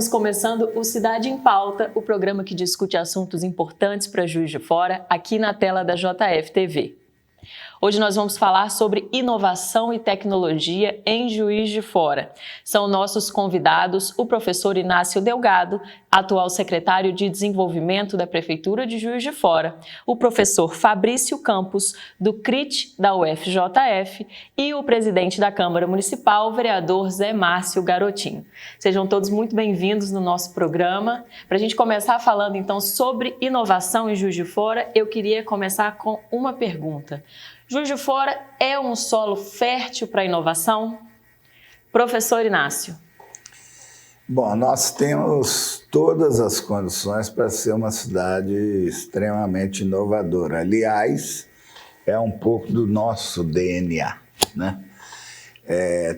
Estamos começando o Cidade em Pauta, o programa que discute assuntos importantes para Juiz de Fora, aqui na tela da JF TV. Hoje nós vamos falar sobre inovação e tecnologia em Juiz de Fora. São nossos convidados o professor Inácio Delgado, atual secretário de Desenvolvimento da Prefeitura de Juiz de Fora, o professor Fabrício Campos, do CRIT da UFJF, e o presidente da Câmara Municipal, o vereador Zé Márcio Garotinho. Sejam todos muito bem-vindos no nosso programa. Para a gente começar falando então sobre inovação em Juiz de Fora, eu queria começar com uma pergunta. Juiz de Fora é um solo fértil para a inovação? Professor Inácio. Bom, nós temos todas as condições para ser uma cidade extremamente inovadora. Aliás, é um pouco do nosso DNA, né?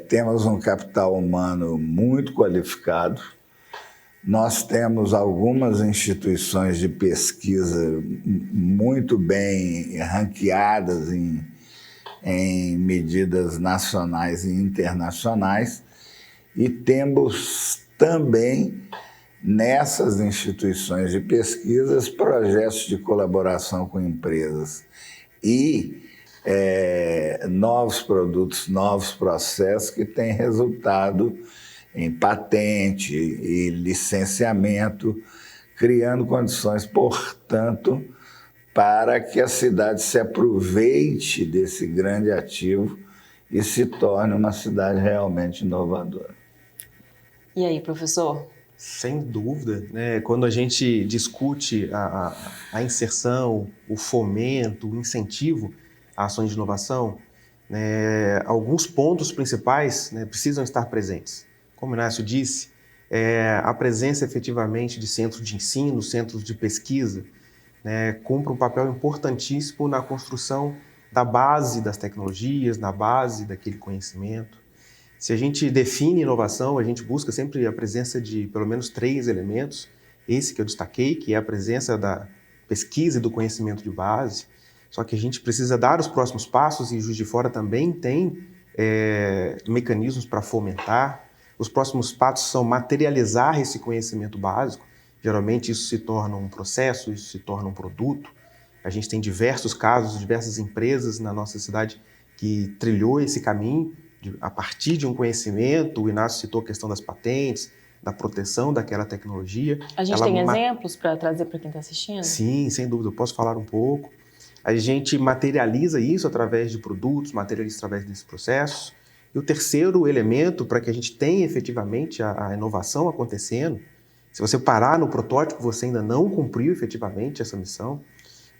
Temos um capital humano muito qualificado. Nós temos algumas instituições de pesquisa muito bem ranqueadas em medidas nacionais e internacionais, e temos também nessas instituições de pesquisas projetos de colaboração com empresas e novos produtos, novos processos que têm resultado em patente e licenciamento, criando condições, portanto, para que a cidade se aproveite desse grande ativo e se torne uma cidade realmente inovadora. E aí, professor? Sem dúvida, né? Quando a gente discute a inserção, o fomento, o incentivo a ações de inovação, né, alguns pontos principais, né, precisam estar presentes. Como o Inácio disse, a presença efetivamente de centros de ensino, centros de pesquisa, né, cumpre um papel importantíssimo na construção da base das tecnologias, na base daquele conhecimento. Se a gente define inovação, a gente busca sempre a presença de pelo menos 3 elementos. Esse que eu destaquei, que é a presença da pesquisa e do conhecimento de base. Só que a gente precisa dar os próximos passos, e Juiz de Fora também tem mecanismos para fomentar. Os próximos passos são materializar esse conhecimento básico. Geralmente isso se torna um processo, isso se torna um produto. A gente tem diversos casos, diversas empresas na nossa cidade que trilhou esse caminho a partir de um conhecimento. O Inácio citou a questão das patentes, da proteção daquela tecnologia. A gente tem exemplos para trazer para quem está assistindo? Sim, sem dúvida, eu posso falar um pouco. A gente materializa isso através de produtos, materializa através desses processos. E o terceiro elemento para que a gente tenha efetivamente a inovação acontecendo, se você parar no protótipo, você ainda não cumpriu efetivamente essa missão,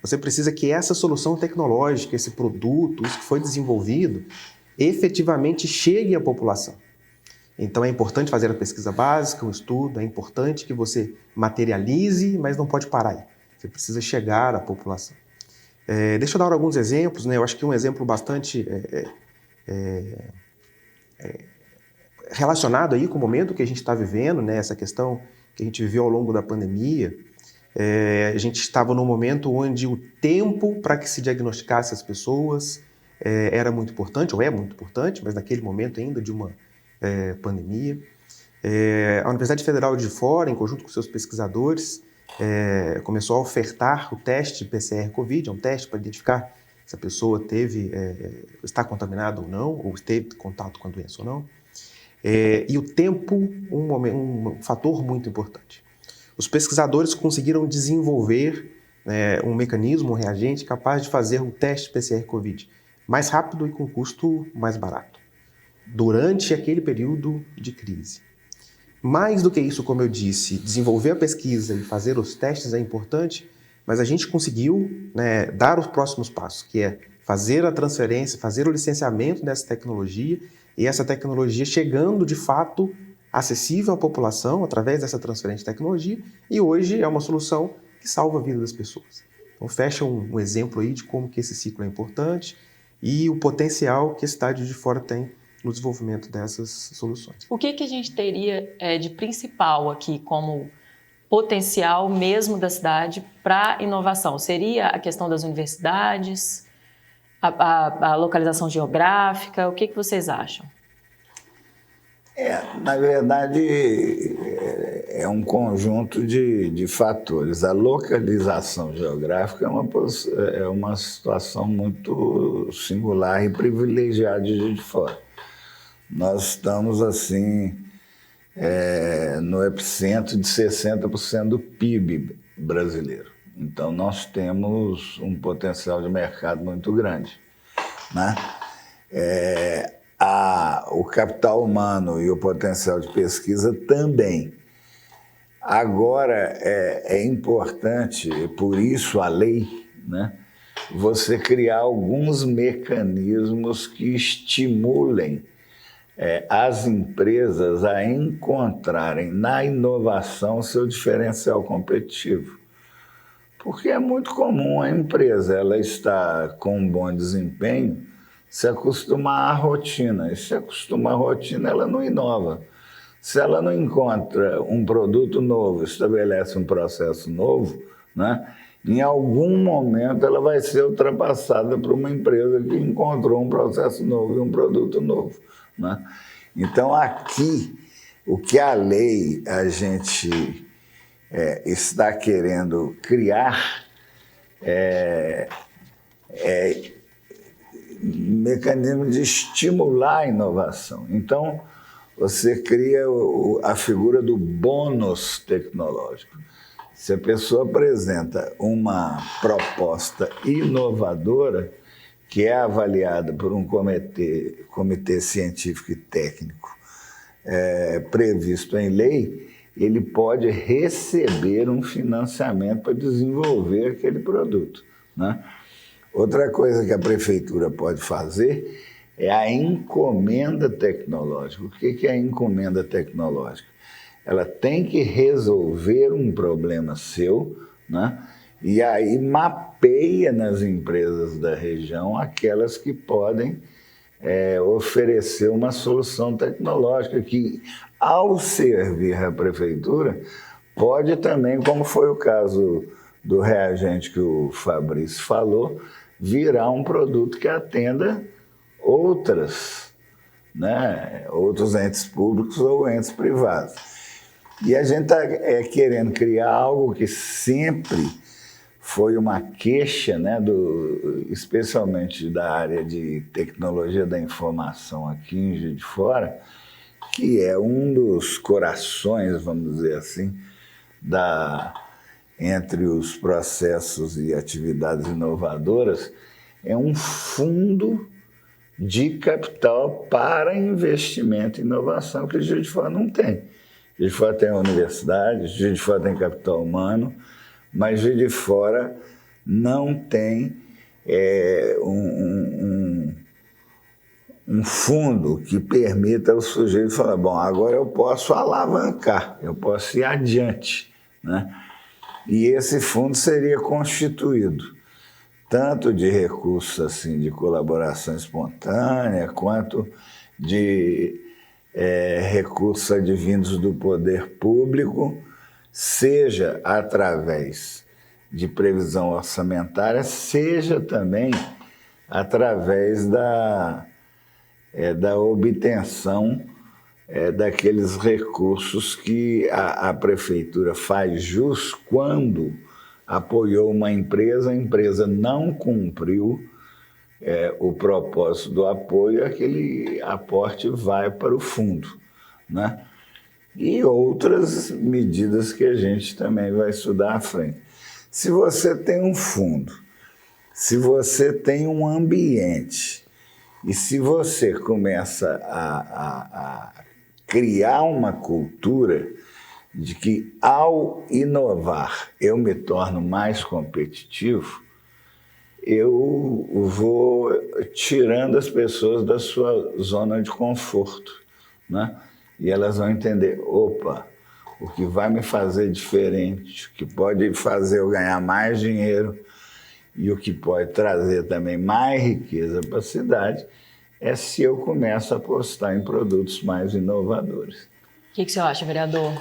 você precisa que essa solução tecnológica, esse produto, isso que foi desenvolvido, efetivamente chegue à população. Então é importante fazer a pesquisa básica, o estudo, é importante que você materialize, mas não pode parar aí. Você precisa chegar à população. Deixa eu dar alguns exemplos, né? Eu acho que um exemplo bastante relacionado aí com o momento que a gente está vivendo, né? Essa questão que a gente viveu ao longo da pandemia. A gente estava num momento onde o tempo para que se diagnosticasse as pessoas era muito importante, ou é muito importante, mas naquele momento ainda de uma pandemia. A Universidade Federal de Fora, em conjunto com seus pesquisadores, começou a ofertar o teste PCR Covid, é um teste para identificar se a pessoa está contaminada ou não, ou teve contato com a doença ou não. E o tempo, um fator muito importante. Os pesquisadores conseguiram desenvolver um mecanismo, um reagente capaz de fazer o teste PCR Covid mais rápido e com custo mais barato, durante aquele período de crise. Mais do que isso, como eu disse, desenvolver a pesquisa e fazer os testes é importante, mas a gente conseguiu, né, dar os próximos passos, que é fazer a transferência, fazer o licenciamento dessa tecnologia, e essa tecnologia chegando de fato acessível à população através dessa transferência de tecnologia, e hoje é uma solução que salva a vida das pessoas. Então fecha um exemplo aí de como que esse ciclo é importante e o potencial que a cidade de Fora tem no desenvolvimento dessas soluções. O que a gente teria de principal aqui como potencial mesmo da cidade para inovação? Seria a questão das universidades, a localização geográfica? O que vocês acham? Na verdade, é um conjunto de fatores. A localização geográfica é uma situação muito singular e privilegiada de Juiz de Fora. Nós estamos, assim, no epicentro de 60% do PIB brasileiro. Então, nós temos um potencial de mercado muito grande, né? O capital humano e o potencial de pesquisa também. Agora, é importante, por isso a lei, né, você criar alguns mecanismos que estimulem as empresas a encontrarem na inovação seu diferencial competitivo. Porque é muito comum a empresa ela estar com um bom desempenho, se acostumar à rotina. E se acostumar à rotina, ela não inova. Se ela não encontra um produto novo, estabelece um processo novo, né, em algum momento ela vai ser ultrapassada por uma empresa que encontrou um processo novo e um produto novo, né? Então, aqui, o que a lei, a gente está querendo criar mecanismo de estimular a inovação. Então, você cria a figura do bônus tecnológico. Se a pessoa apresenta uma proposta inovadora, que é avaliada por um comitê científico e técnico previsto em lei, ele pode receber um financiamento para desenvolver aquele produto, né? Outra coisa que a prefeitura pode fazer é a encomenda tecnológica. O que é a encomenda tecnológica? Ela tem que resolver um problema seu, né? E aí mapeia nas empresas da região aquelas que podem oferecer uma solução tecnológica que, ao servir a prefeitura, pode também, como foi o caso do reagente que o Fabrício falou, virar um produto que atenda outros entes públicos ou entes privados. E a gente está querendo criar algo que sempre foi uma queixa, né, especialmente da área de tecnologia da informação aqui em Juiz de Fora, que é um dos corações, vamos dizer assim, entre os processos e atividades inovadoras, é um fundo de capital para investimento em inovação que Juiz de Fora não tem. Juiz de Fora tem a universidade, Juiz de Fora tem capital humano, mas Juiz de Fora não tem um fundo que permita ao sujeito falar, bom, agora eu posso alavancar, eu posso ir adiante, né? E esse fundo seria constituído tanto de recursos assim, de colaboração espontânea, quanto de recursos advindos do poder público, seja através de previsão orçamentária, seja também através da obtenção daqueles recursos que a prefeitura faz jus quando apoiou uma empresa, a empresa não cumpriu o propósito do apoio, aquele aporte vai para o fundo, né? E outras medidas que a gente também vai estudar à frente. Se você tem um fundo, se você tem um ambiente, e se você começa a criar uma cultura de que, ao inovar, eu me torno mais competitivo, eu vou tirando as pessoas da sua zona de conforto, né? E elas vão entender, opa, o que vai me fazer diferente, o que pode fazer eu ganhar mais dinheiro e o que pode trazer também mais riqueza para a cidade é se eu começo a apostar em produtos mais inovadores. O que você acha, vereador?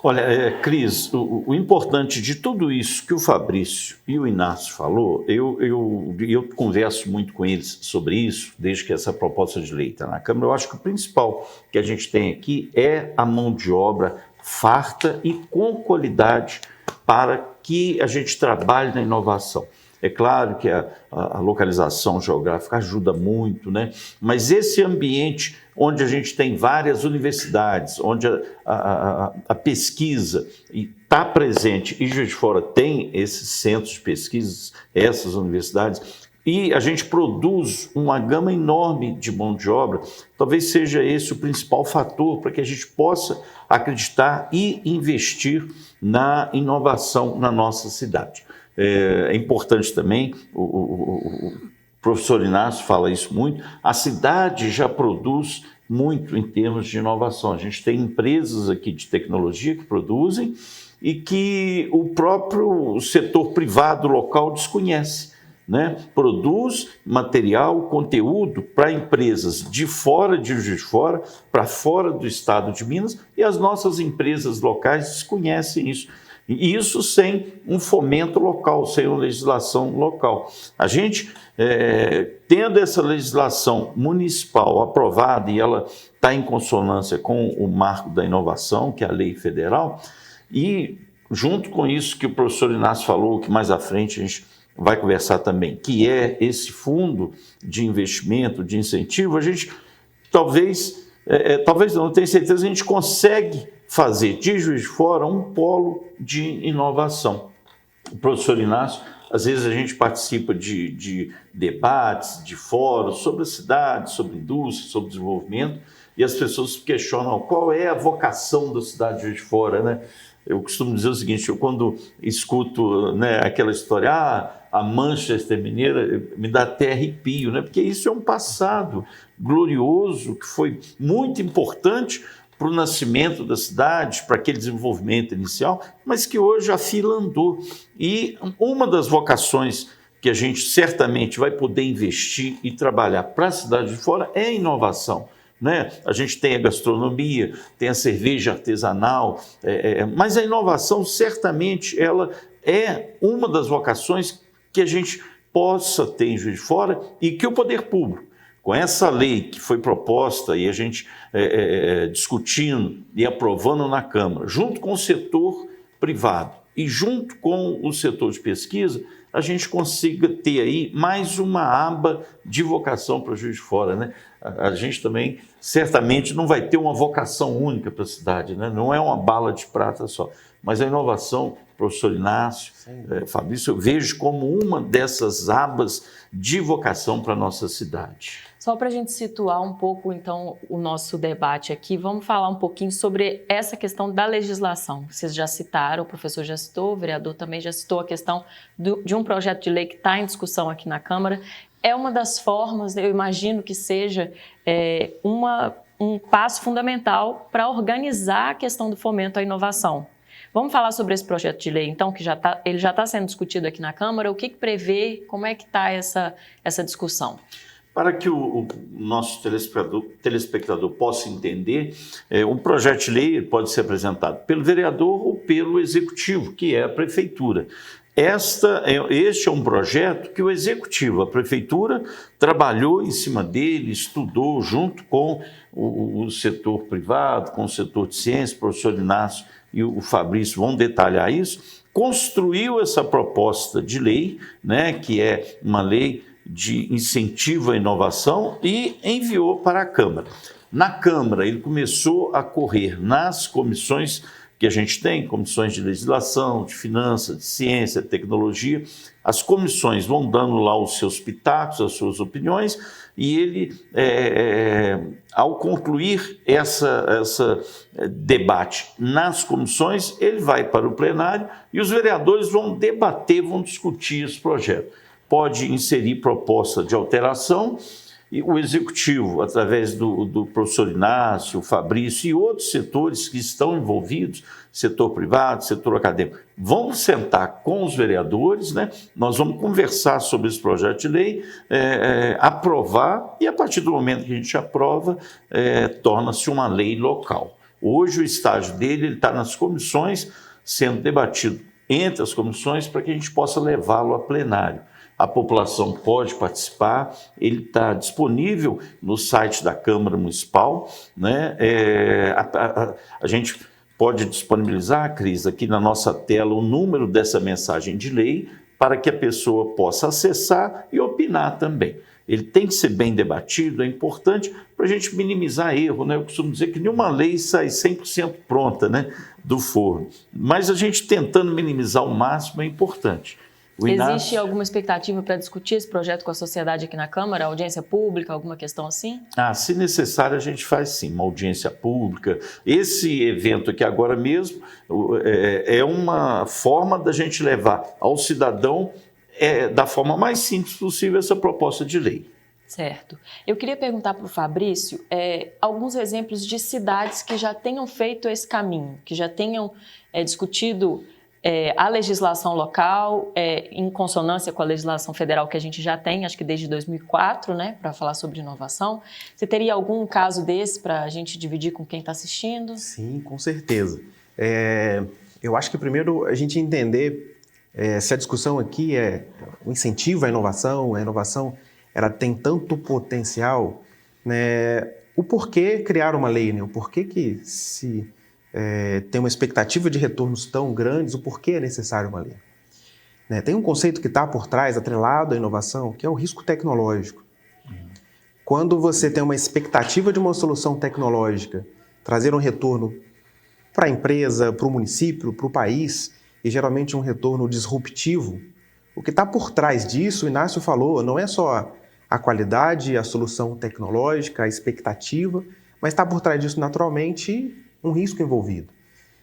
Olha, Cris, o importante de tudo isso que o Fabrício e o Inácio falou, eu converso muito com eles sobre isso, desde que essa proposta de lei está na Câmara. Eu acho que o principal que a gente tem aqui é a mão de obra farta e com qualidade para que a gente trabalhe na inovação. É claro que a localização geográfica ajuda muito, né? Mas esse ambiente onde a gente tem várias universidades, onde a pesquisa está presente, e Juiz de Fora tem esses centros de pesquisa, essas universidades, e a gente produz uma gama enorme de mão de obra, talvez seja esse o principal fator para que a gente possa acreditar e investir na inovação na nossa cidade. É importante também, o professor Inácio fala isso muito, a cidade já produz muito em termos de inovação. A gente tem empresas aqui de tecnologia que produzem e que o próprio setor privado local desconhece, né? Produz material, conteúdo para empresas de fora de Juiz de Fora, para fora do estado de Minas, e as nossas empresas locais desconhecem isso. E isso sem um fomento local, sem uma legislação local. A gente, tendo essa legislação municipal aprovada, e ela está em consonância com o marco da inovação, que é a lei federal, e junto com isso que o professor Inácio falou, que mais à frente a gente vai conversar também, que é esse fundo de investimento, de incentivo, a gente talvez não, tenho certeza, a gente consegue fazer de Juiz de Fora um polo de inovação. O professor Inácio, às vezes a gente participa de debates, de fóruns sobre a cidade, sobre indústria, sobre desenvolvimento, e as pessoas questionam qual é a vocação da cidade de Juiz de Fora, né? Eu costumo dizer o seguinte, eu quando escuto, né, aquela história, a Manchester Mineira, me dá até arrepio, né? Porque isso é um passado glorioso que foi muito importante para o nascimento da cidade, para aquele desenvolvimento inicial, mas que hoje a fila andou. E uma das vocações que a gente certamente vai poder investir e trabalhar para a cidade de Fora é a inovação. Né? A gente tem a gastronomia, tem a cerveja artesanal, mas a inovação certamente ela é uma das vocações que a gente possa ter em Juiz de Fora e que o poder público, com essa lei que foi proposta e a gente discutindo e aprovando na Câmara, junto com o setor privado e junto com o setor de pesquisa, a gente consiga ter aí mais uma aba de vocação para Juiz de Fora, né? A gente também certamente não vai ter uma vocação única para a cidade, né? Não é uma bala de prata só, mas a inovação, professor Inácio, Fabrício, eu vejo como uma dessas abas de vocação para a nossa cidade. Só para a gente situar um pouco, então, o nosso debate aqui, vamos falar um pouquinho sobre essa questão da legislação. Vocês já citaram, o professor já citou, o vereador também já citou a questão de um projeto de lei que está em discussão aqui na Câmara. É uma das formas, eu imagino que seja um passo fundamental para organizar a questão do fomento à inovação. Vamos falar sobre esse projeto de lei, então, que ele já está sendo discutido aqui na Câmara. O que prevê, como é que está essa discussão? Para que o nosso telespectador possa entender, um projeto de lei pode ser apresentado pelo vereador ou pelo executivo, que é a prefeitura. Este é um projeto que o executivo, a prefeitura, trabalhou em cima dele, estudou junto com o setor privado, com o setor de ciência, o professor Inácio e o Fabrício vão detalhar isso, construiu essa proposta de lei, né, que é uma lei de incentivo à inovação, e enviou para a Câmara. Na Câmara, ele começou a correr nas comissões que a gente tem, comissões de legislação, de finanças, de ciência, de tecnologia. As comissões vão dando lá os seus pitacos, as suas opiniões, e ele, ao concluir essa debate nas comissões, ele vai para o plenário e os vereadores vão debater, vão discutir esse projeto. Pode inserir proposta de alteração, e o executivo, através do professor Inácio, o Fabrício e outros setores que estão envolvidos, setor privado, setor acadêmico, vão sentar com os vereadores, né? Nós vamos conversar sobre esse projeto de lei, aprovar, e a partir do momento que a gente aprova, torna-se uma lei local. Hoje o estágio dele está nas comissões, sendo debatido entre as comissões para que a gente possa levá-lo a plenário. A população pode participar, ele está disponível no site da Câmara Municipal, né? A gente pode disponibilizar, Cris, aqui na nossa tela o número dessa mensagem de lei para que a pessoa possa acessar e opinar também. Ele tem que ser bem debatido, é importante para a gente minimizar erro, né? Eu costumo dizer que nenhuma lei sai 100% pronta, né, do forno, mas a gente tentando minimizar ao máximo é importante. Existe alguma expectativa para discutir esse projeto com a sociedade aqui na Câmara? Audiência pública, alguma questão assim? Se necessário, a gente faz sim, uma audiência pública. Esse evento aqui agora mesmo é uma forma da gente levar ao cidadão, da forma mais simples possível, essa proposta de lei. Certo. Eu queria perguntar para o Fabrício alguns exemplos de cidades que já tenham feito esse caminho, que já tenham discutido a legislação local em consonância com a legislação federal que a gente já tem, acho que desde 2004, né, para falar sobre inovação. Você teria algum caso desse para a gente dividir com quem está assistindo? Sim, com certeza. Eu acho que primeiro a gente entender se a discussão aqui é o incentivo à inovação, a inovação ela tem tanto potencial, né, o porquê criar uma lei, né, o porquê que se tem uma expectativa de retornos tão grandes, o porquê é necessário uma lei. Né? Tem um conceito que está por trás, atrelado à inovação, que é o risco tecnológico. Quando você tem uma expectativa de uma solução tecnológica, trazer um retorno para a empresa, para o município, para o país, e geralmente um retorno disruptivo, o que está por trás disso, o Inácio falou, não é só a qualidade, a solução tecnológica, a expectativa, mas está por trás disso naturalmente um risco envolvido.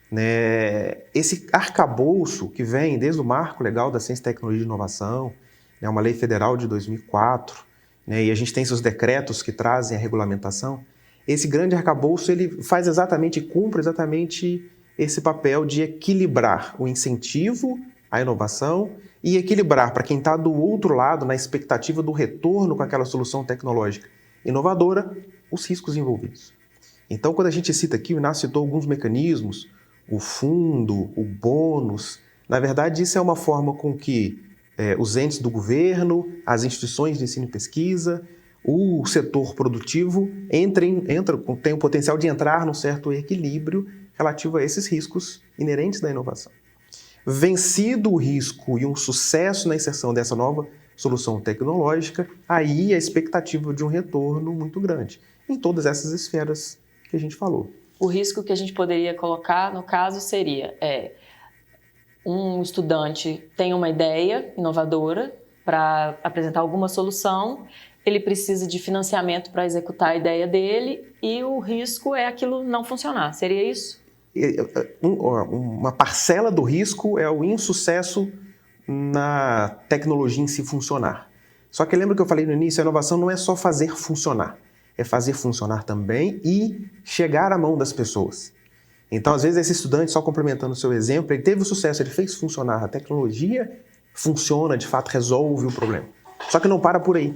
Né? Esse arcabouço que vem desde o Marco Legal da Ciência, Tecnologia e Inovação, né, uma lei federal de 2004, né, e a gente tem seus decretos que trazem a regulamentação, esse grande arcabouço ele faz exatamente, cumpre exatamente esse papel de equilibrar o incentivo à inovação e equilibrar para quem está do outro lado, na expectativa do retorno com aquela solução tecnológica inovadora, os riscos envolvidos. Então, quando a gente cita aqui, o Inácio citou alguns mecanismos, o fundo, o bônus, na verdade isso é uma forma com que os entes do governo, as instituições de ensino e pesquisa, o setor produtivo tem o potencial de entrar num certo equilíbrio relativo a esses riscos inerentes da inovação. Vencido o risco e um sucesso na inserção dessa nova solução tecnológica, aí a expectativa de um retorno muito grande em todas essas esferas que a gente falou. O risco que a gente poderia colocar, no caso, seria um estudante tem uma ideia inovadora para apresentar alguma solução, ele precisa de financiamento para executar a ideia dele e o risco é aquilo não funcionar. Seria isso? Uma parcela do risco é o insucesso na tecnologia em si funcionar. Só que lembra que eu falei no início, a inovação não é só fazer funcionar. É fazer funcionar também e chegar à mão das pessoas. Então, às vezes, esse estudante, só complementando o seu exemplo, ele teve o sucesso, ele fez funcionar, a tecnologia funciona, de fato, resolve o problema. Só que não para por aí.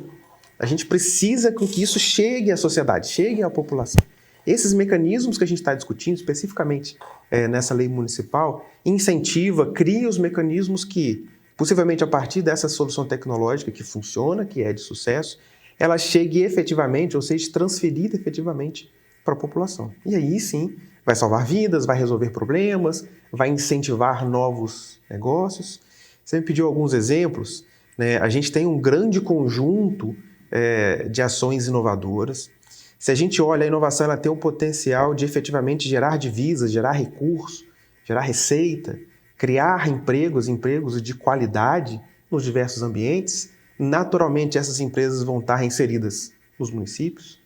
A gente precisa que isso chegue à sociedade, chegue à população. Esses mecanismos que a gente está discutindo, especificamente nessa lei municipal, incentiva, cria os mecanismos que, possivelmente a partir dessa solução tecnológica que funciona, que é de sucesso, ela chegue efetivamente, ou seja, transferida efetivamente para a população. E aí sim, vai salvar vidas, vai resolver problemas, vai incentivar novos negócios. Você me pediu alguns exemplos, né? A gente tem um grande conjunto de ações inovadoras. Se a gente olha, a inovação ela tem o potencial de efetivamente gerar divisas, gerar recursos, gerar receita, criar empregos de qualidade nos diversos ambientes. Naturalmente, essas empresas vão estar inseridas nos municípios.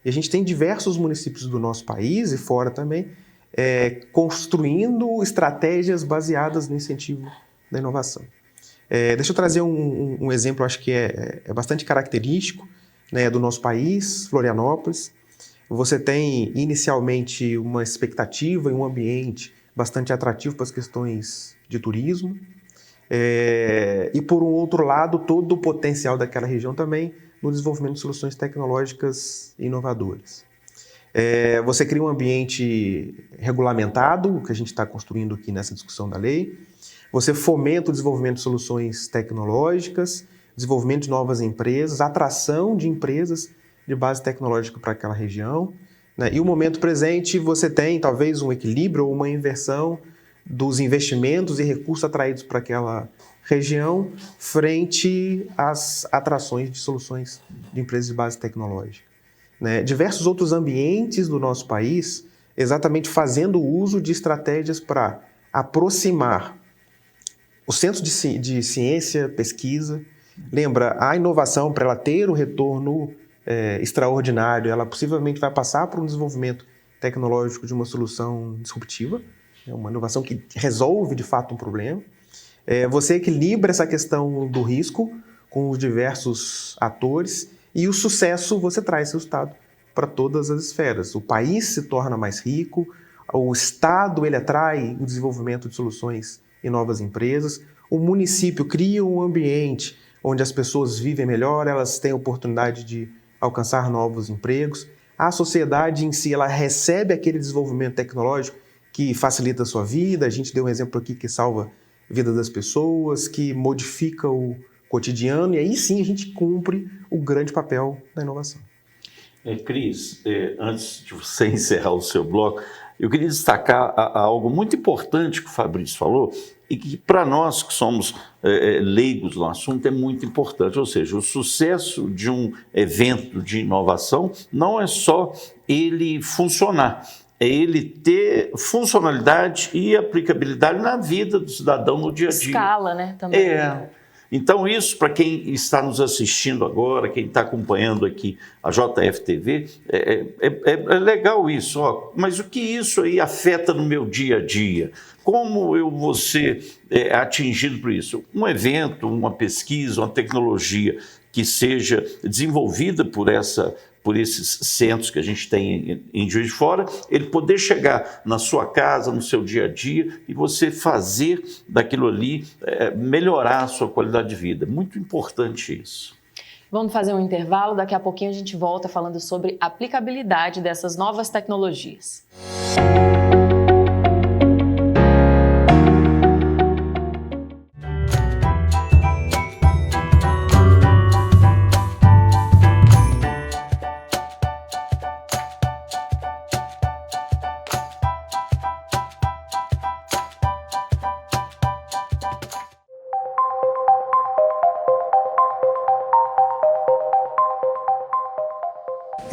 E a gente tem diversos municípios do nosso país e fora também construindo estratégias baseadas no incentivo da inovação. Deixa eu trazer um exemplo, acho que é bastante característico, né, do nosso país, Florianópolis. Você tem inicialmente uma expectativa e um ambiente bastante atrativo para as questões de turismo. E por um outro lado, todo o potencial daquela região também no desenvolvimento de soluções tecnológicas inovadoras. Você cria um ambiente regulamentado, o que a gente está construindo aqui nessa discussão da lei. Você fomenta o desenvolvimento de soluções tecnológicas, desenvolvimento de novas empresas, atração de empresas de base tecnológica para aquela região. né? E o momento presente, você tem talvez um equilíbrio ou uma inversão dos investimentos e recursos atraídos para aquela região frente às atrações de soluções de empresas de base tecnológica, né? Diversos outros ambientes do nosso país, exatamente fazendo uso de estratégias para aproximar os centros de ciência, pesquisa. Lembra, a inovação, para ela ter o retorno extraordinário, ela possivelmente vai passar por um desenvolvimento tecnológico de uma solução disruptiva, uma inovação que resolve de fato um problema. Você equilibra essa questão do risco com os diversos atores e o sucesso você traz resultado para todas as esferas. O país se torna mais rico, o Estado ele atrai o desenvolvimento de soluções e novas empresas, o município cria um ambiente onde as pessoas vivem melhor, elas têm a oportunidade de alcançar novos empregos, a sociedade em si ela recebe aquele desenvolvimento tecnológico que facilita a sua vida, a gente deu um exemplo aqui que salva a vida das pessoas, que modifica o cotidiano, e aí sim a gente cumpre o grande papel da inovação. Cris, antes de você encerrar o seu bloco, eu queria destacar algo muito importante que o Fabrício falou e que para nós que somos leigos no assunto é muito importante, ou seja, o sucesso de um evento de inovação não é só ele funcionar, é ele ter funcionalidade e aplicabilidade na vida do cidadão no dia a dia. Escala, né? Também. Então isso, para quem está nos assistindo agora, quem está acompanhando aqui a JFTV, é legal isso, mas o que isso aí afeta no meu dia a dia? Como eu vou ser atingido por isso? Um evento, uma pesquisa, uma tecnologia que seja desenvolvida por esses centros que a gente tem em Juiz de Fora, ele poder chegar na sua casa, no seu dia a dia, e você fazer daquilo ali, melhorar a sua qualidade de vida. Muito importante isso. Vamos fazer um intervalo, daqui a pouquinho a gente volta falando sobre a aplicabilidade dessas novas tecnologias.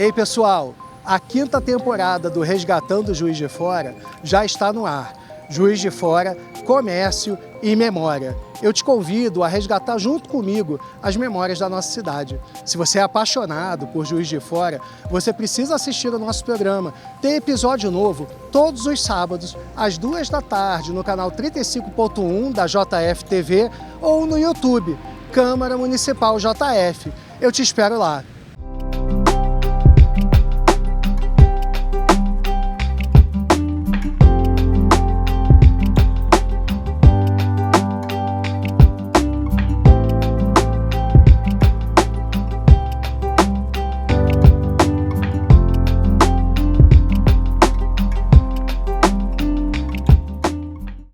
Ei pessoal, a 5ª temporada do Resgatando Juiz de Fora já está no ar. Juiz de Fora, comércio e memória. Eu te convido a resgatar junto comigo as memórias da nossa cidade. Se você é apaixonado por Juiz de Fora, você precisa assistir ao nosso programa. Tem episódio novo todos os sábados, às 2 da tarde, no canal 35.1 da JFTV ou no YouTube, Câmara Municipal JF. Eu te espero lá.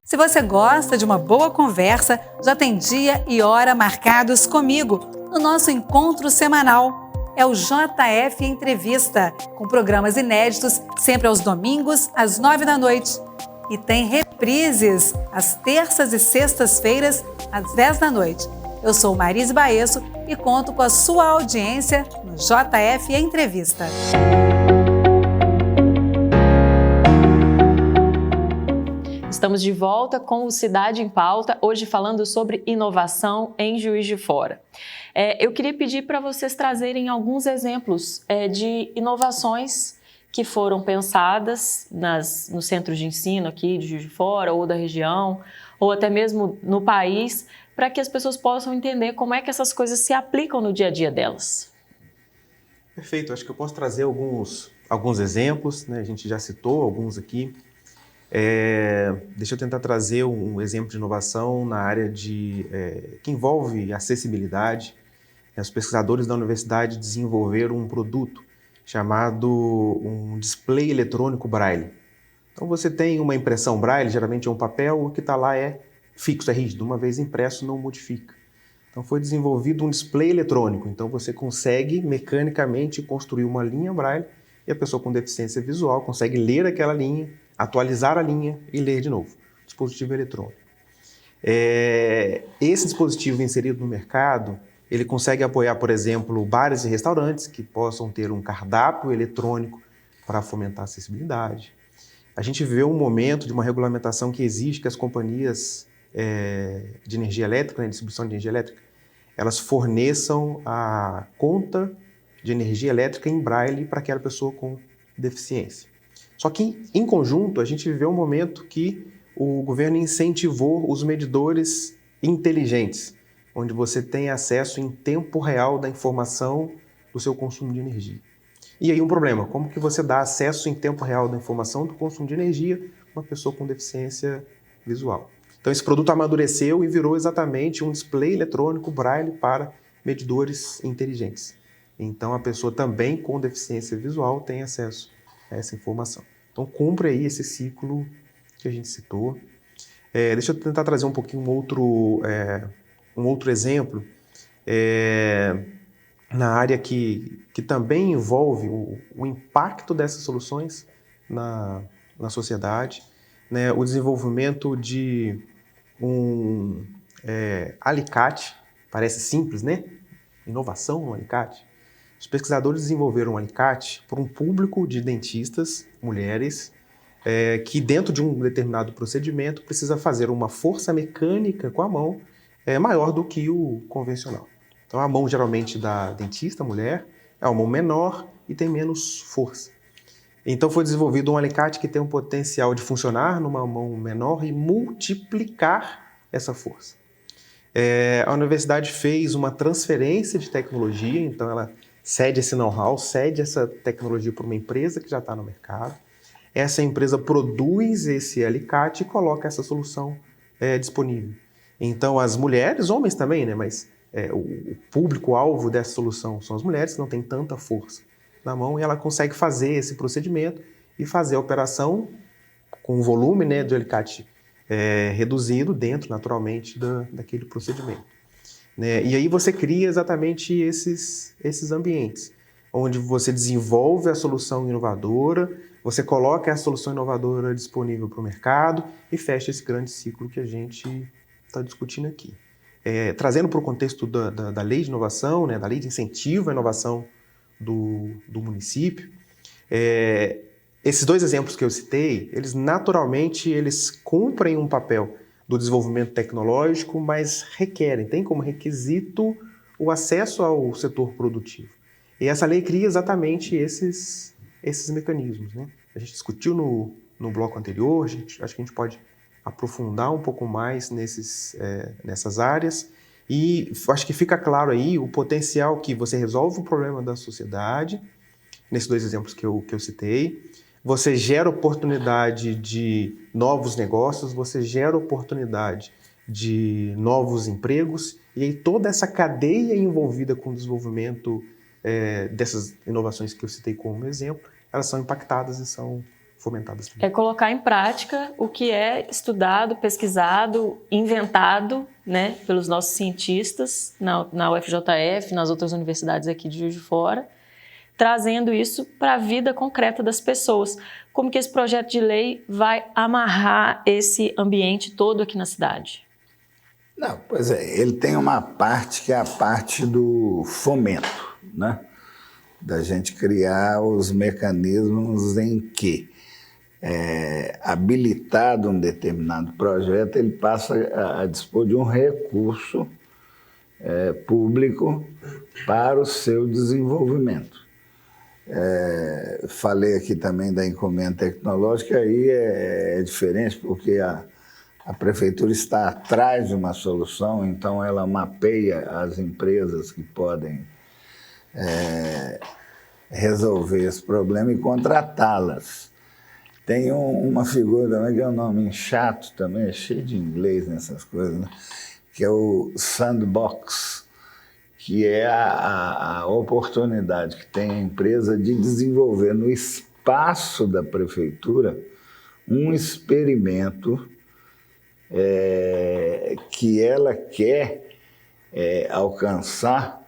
Se você gosta de uma boa conversa, já tem dia e hora marcados comigo no nosso encontro semanal. É o JF Entrevista, com programas inéditos sempre aos domingos, às 9 da noite. E tem reprises às terças e sextas-feiras, às 10 da noite. Eu sou Marise Baesso e conto com a sua audiência no JF Entrevista. Estamos de volta com o Cidade em Pauta, hoje falando sobre inovação em Juiz de Fora. Eu queria pedir para vocês trazerem alguns exemplos de inovações que foram pensadas nos centros de ensino aqui de Juiz de Fora ou da região, ou até mesmo no país, para que as pessoas possam entender como é que essas coisas se aplicam no dia a dia delas. Perfeito, acho que eu posso trazer alguns exemplos, né? A gente já citou alguns aqui. Deixa eu tentar trazer um exemplo de inovação na área que envolve acessibilidade. Os pesquisadores da universidade desenvolveram um produto chamado um display eletrônico Braille. Então você tem uma impressão Braille, geralmente é um papel, o que está lá é fixo, é rígido, uma vez impresso não modifica. Então foi desenvolvido um display eletrônico, então você consegue mecanicamente construir uma linha Braille e a pessoa com deficiência visual consegue ler aquela linha, atualizar a linha e ler de novo. Dispositivo eletrônico. Esse dispositivo inserido no mercado, ele consegue apoiar, por exemplo, bares e restaurantes que possam ter um cardápio eletrônico para fomentar a acessibilidade. A gente vê um momento de uma regulamentação que exige que as companhias de energia elétrica, né, distribuição de energia elétrica, elas forneçam a conta de energia elétrica em braille para aquela pessoa com deficiência. Só que, em conjunto, a gente viveu um momento que o governo incentivou os medidores inteligentes, onde você tem acesso em tempo real da informação do seu consumo de energia. E aí um problema, como que você dá acesso em tempo real da informação do consumo de energia a uma pessoa com deficiência visual? Então esse produto amadureceu e virou exatamente um display eletrônico braille para medidores inteligentes. Então a pessoa também com deficiência visual tem acesso a essa informação. Então cumpre aí esse ciclo que a gente citou. Deixa eu tentar trazer um pouquinho um outro exemplo na área que também envolve o impacto dessas soluções na sociedade, né? O desenvolvimento de um alicate, parece simples, né? Inovação no alicate. Os pesquisadores desenvolveram um alicate para um público de dentistas, mulheres, que dentro de um determinado procedimento precisa fazer uma força mecânica com a mão maior do que o convencional. Então a mão geralmente da dentista, mulher, é uma mão menor e tem menos força. Então foi desenvolvido um alicate que tem o potencial de funcionar numa mão menor e multiplicar essa força. A universidade fez uma transferência de tecnologia, então ela cede esse know-how, cede essa tecnologia para uma empresa que já está no mercado. Essa empresa produz esse alicate e coloca essa solução disponível. Então as mulheres, homens também, né? Mas o público-alvo dessa solução são as mulheres que não têm tanta força na mão e ela consegue fazer esse procedimento e fazer a operação com o volume, né, do alicate reduzido dentro, naturalmente, daquele procedimento. Né? E aí você cria exatamente esses ambientes, onde você desenvolve a solução inovadora, você coloca a solução inovadora disponível para o mercado e fecha esse grande ciclo que a gente está discutindo aqui. Trazendo para o contexto da lei de inovação, né, da lei de incentivo à inovação do município, esses dois exemplos que eu citei, eles naturalmente cumprem um papel do desenvolvimento tecnológico, mas tem como requisito o acesso ao setor produtivo. E essa lei cria exatamente esses mecanismos, né? A gente discutiu no bloco anterior, acho que a gente pode aprofundar um pouco mais nessas áreas e acho que fica claro aí o potencial que você resolve o problema da sociedade, nesses dois exemplos que eu citei, você gera oportunidade de novos negócios, você gera oportunidade de novos empregos e aí toda essa cadeia envolvida com o desenvolvimento dessas inovações que eu citei como exemplo, elas são impactadas e são fomentadas também. É colocar em prática o que é estudado, pesquisado, inventado, né, pelos nossos cientistas na UFJF, nas outras universidades aqui de Juiz de Fora, trazendo isso para a vida concreta das pessoas. Como que esse projeto de lei vai amarrar esse ambiente todo aqui na cidade? Não, pois ele tem uma parte que é a parte do fomento, né? Da gente criar os mecanismos em que habilitado um determinado projeto, ele passa a dispor de um recurso público para o seu desenvolvimento. Falei aqui também da encomenda tecnológica, aí é diferente, porque a prefeitura está atrás de uma solução, então ela mapeia as empresas que podem resolver esse problema e contratá-las. Tem uma figura também que é um nome chato também, é cheio de inglês nessas coisas, né? Que é o sandbox, que é a oportunidade que tem a empresa de desenvolver no espaço da prefeitura um experimento que ela quer alcançar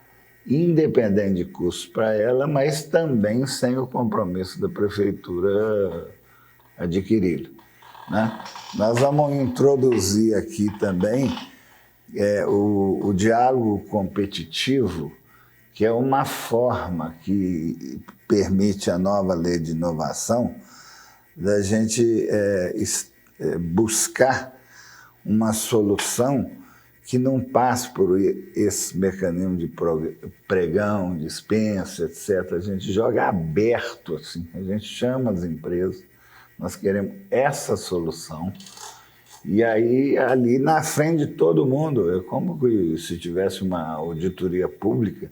independente de custos para ela, mas também sem o compromisso da prefeitura adquiri-lo, né? Nós vamos introduzir aqui também o diálogo competitivo, que é uma forma que permite a nova lei de inovação da gente buscar uma solução que não passe por esse mecanismo de pregão, dispensa, etc. A gente joga aberto, assim, a gente chama as empresas, nós queremos essa solução, e aí ali na frente de todo mundo, é como se tivesse uma auditoria pública,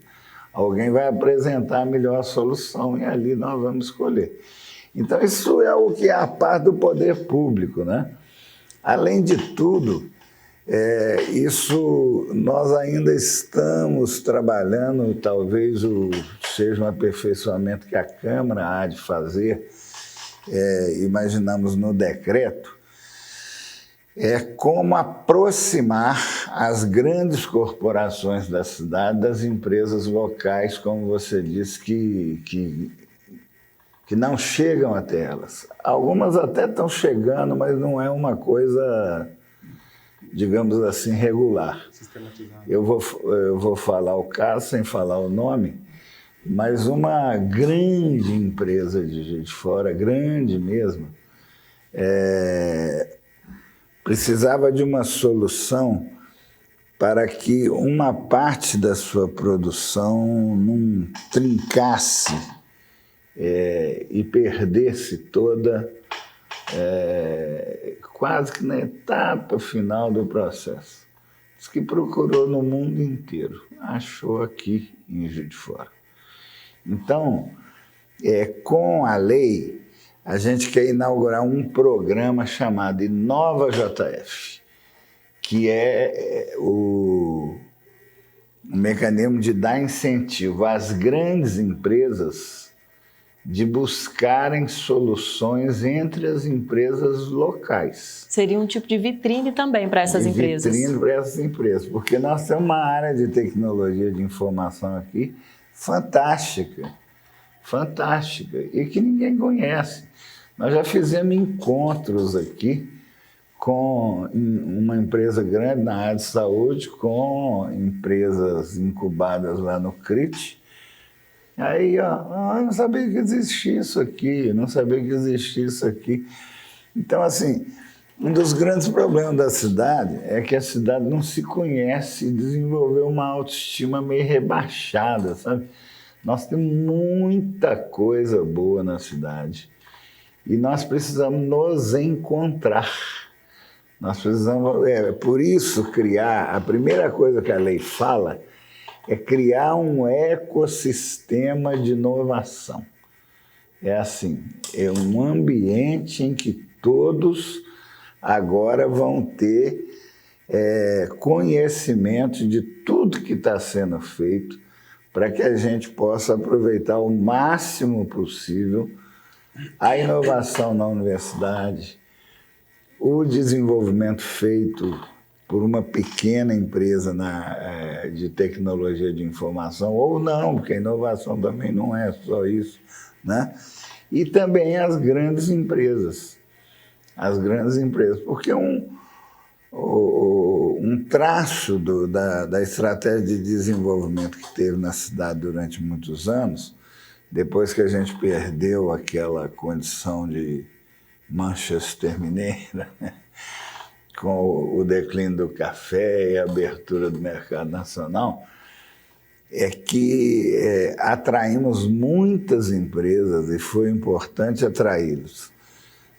alguém vai apresentar a melhor solução e ali nós vamos escolher. Então isso é o que é a parte do poder público, né? Além de tudo, isso nós ainda estamos trabalhando, talvez seja um aperfeiçoamento que a Câmara há de fazer, imaginamos no decreto, como aproximar as grandes corporações da cidade das empresas locais, como você disse, que não chegam até elas. Algumas até estão chegando, mas não é uma coisa, digamos assim, regular. Eu vou falar o caso sem falar o nome, mas uma grande empresa de Juiz de Fora, grande mesmo, precisava de uma solução para que uma parte da sua produção não trincasse e perdesse toda, quase que na etapa final do processo. Diz que procurou no mundo inteiro, achou aqui em Juiz de Fora. Então, com a lei, a gente quer inaugurar um programa chamado Inova JF, que é o mecanismo de dar incentivo às grandes empresas de buscarem soluções entre as empresas locais. Seria um tipo de vitrine também para essas empresas. Vitrine para essas empresas, porque nós temos uma área de tecnologia de informação aqui fantástica, e que ninguém conhece. Nós já fizemos encontros aqui com uma empresa grande na área de saúde, com empresas incubadas lá no CRIT. Aí, eu não sabia que existia isso aqui, Então, assim, um dos grandes problemas da cidade é que a cidade não se conhece e desenvolveu uma autoestima meio rebaixada, sabe? Nós temos muita coisa boa na cidade e nós precisamos nos encontrar. Nós precisamos, por isso, criar, a primeira coisa que a lei fala é criar um ecossistema de inovação. É assim, é um ambiente em que todos agora vão ter conhecimento de tudo que está sendo feito para que a gente possa aproveitar o máximo possível a inovação na universidade, o desenvolvimento feito por uma pequena empresa de tecnologia de informação, ou não, porque a inovação também não é só isso, né? E também as grandes empresas, porque um traço da estratégia de desenvolvimento que teve na cidade durante muitos anos, depois que a gente perdeu aquela condição de Manchester mineira, né? Com o declínio do café e a abertura do mercado nacional, é que atraímos muitas empresas, e foi importante atraí-los,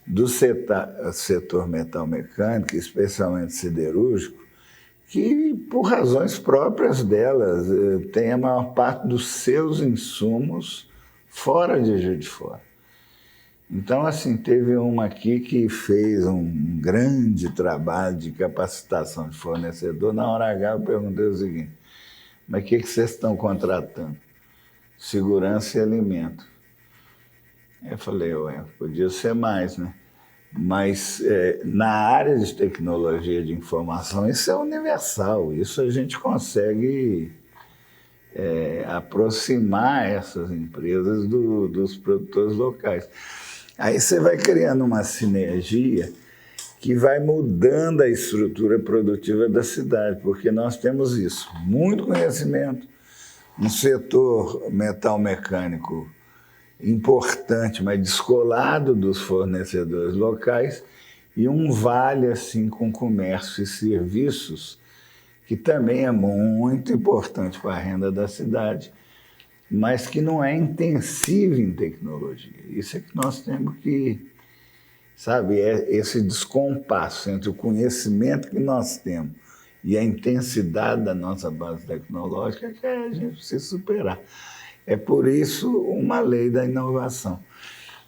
do setor metal mecânico, especialmente siderúrgico, que, por razões próprias delas, tem a maior parte dos seus insumos fora de Juiz de Fora. Então, assim, teve uma aqui que fez um grande trabalho de capacitação de fornecedor. Na hora H, eu perguntei o seguinte: mas o que vocês estão contratando? Segurança e alimento. Eu falei, podia ser mais, né? Mas na área de tecnologia de informação, isso é universal, isso a gente consegue aproximar essas empresas dos produtores locais. Aí você vai criando uma sinergia que vai mudando a estrutura produtiva da cidade, porque nós temos isso, muito conhecimento, um setor metal-mecânico importante, mas descolado dos fornecedores locais, e um vale assim com comércio e serviços, que também é muito importante para a renda da cidade, mas que não é intensivo em tecnologia. Isso é que nós temos que, sabe, esse descompasso entre o conhecimento que nós temos e a intensidade da nossa base tecnológica que a gente precisa superar. É por isso uma lei da inovação.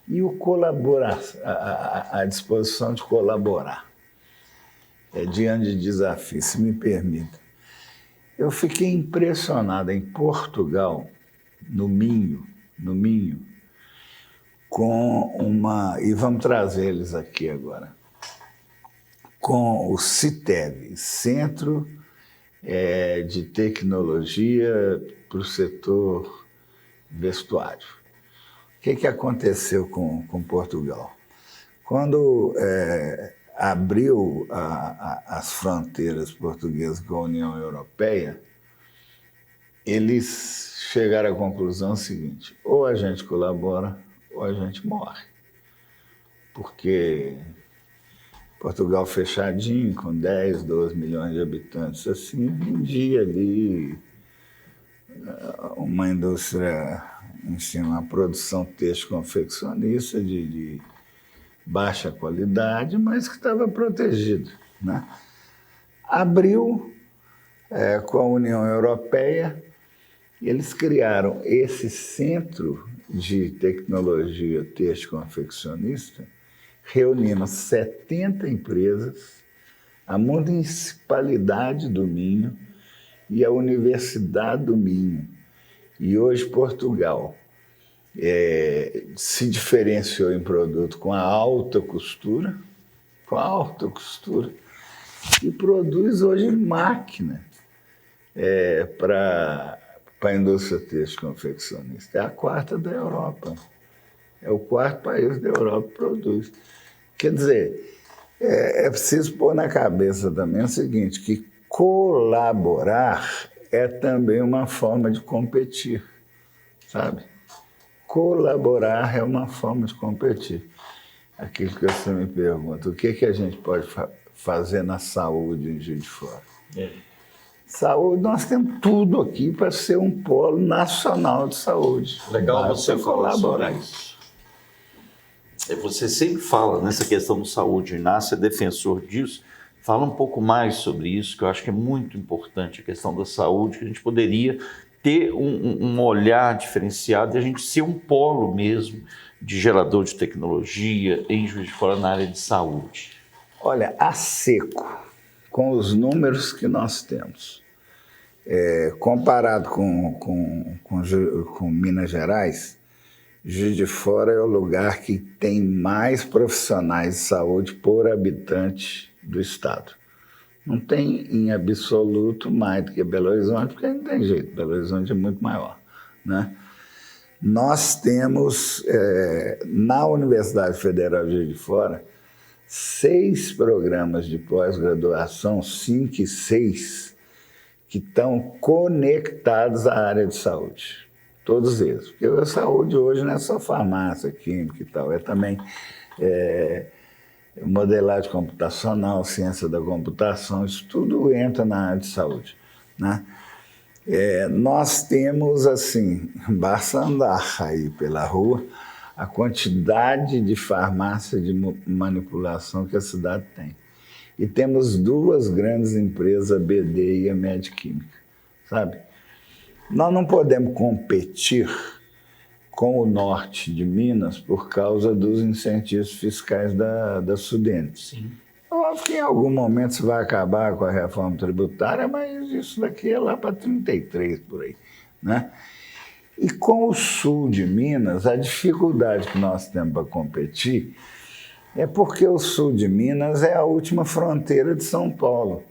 E a disposição de colaborar. Diante de desafios, se me permita. Eu fiquei impressionado em Portugal, no Minho, e vamos trazer eles aqui agora, com o CITEV, Centro de Tecnologia para o Setor Vestuário. O que aconteceu com Portugal? Quando abriu as fronteiras portuguesas com a União Europeia, eles chegaram à conclusão seguinte: ou a gente colabora ou a gente morre. Porque Portugal fechadinho, com 10, 12 milhões de habitantes, assim, vendia ali uma indústria, enfim, uma produção têxtil confeccionista de baixa qualidade, mas que estava protegida, né? Abriu com a União Europeia, eles criaram esse centro de tecnologia têxtil confeccionista, reunindo 70 empresas, a Municipalidade do Minho e a Universidade do Minho. E hoje Portugal se diferenciou em produto com a alta costura, e produz hoje máquina para a indústria têxtil confeccionista. É a quarta da Europa. É o quarto país da Europa que produz. Quer dizer, é preciso pôr na cabeça também o seguinte, que colaborar é também uma forma de competir, sabe? Colaborar é uma forma de competir. Aquilo que você me pergunta, o que a gente pode fazer na saúde em Juiz de Fora? Saúde, nós temos tudo aqui para ser um polo nacional de saúde. Legal você colaborar isso. Você sempre fala nessa questão de saúde, o Inácio é defensor disso. Fala um pouco mais sobre isso, que eu acho que é muito importante, a questão da saúde, que a gente poderia ter um olhar diferenciado e a gente ser um polo mesmo de gerador de tecnologia em Juiz de Fora na área de saúde. Olha, a seco, com os números que nós temos, comparado com Minas Gerais, Juiz de Fora é o lugar que tem mais profissionais de saúde por habitante do estado. Não tem em absoluto mais do que Belo Horizonte, porque não tem jeito, Belo Horizonte é muito maior, né? Nós temos, na Universidade Federal de Juiz de Fora, 6 programas de pós-graduação, 5 e 6, que estão conectados à área de saúde. Todos eles. Porque a saúde hoje não é só farmácia, química e tal, é também modelagem computacional, ciência da computação, isso tudo entra na área de saúde, né? Nós temos, assim, basta andar aí pela rua, a quantidade de farmácia de manipulação que a cidade tem. E temos 2 grandes empresas, a BD e a Medquímica, sabe? Nós não podemos competir com o norte de Minas por causa dos incentivos fiscais da Sudene. Sim. Óbvio que em algum momento isso vai acabar com a reforma tributária, mas isso daqui é lá para 33, por aí, né? E com o sul de Minas, a dificuldade que nós temos para competir é porque o sul de Minas é a última fronteira de São Paulo.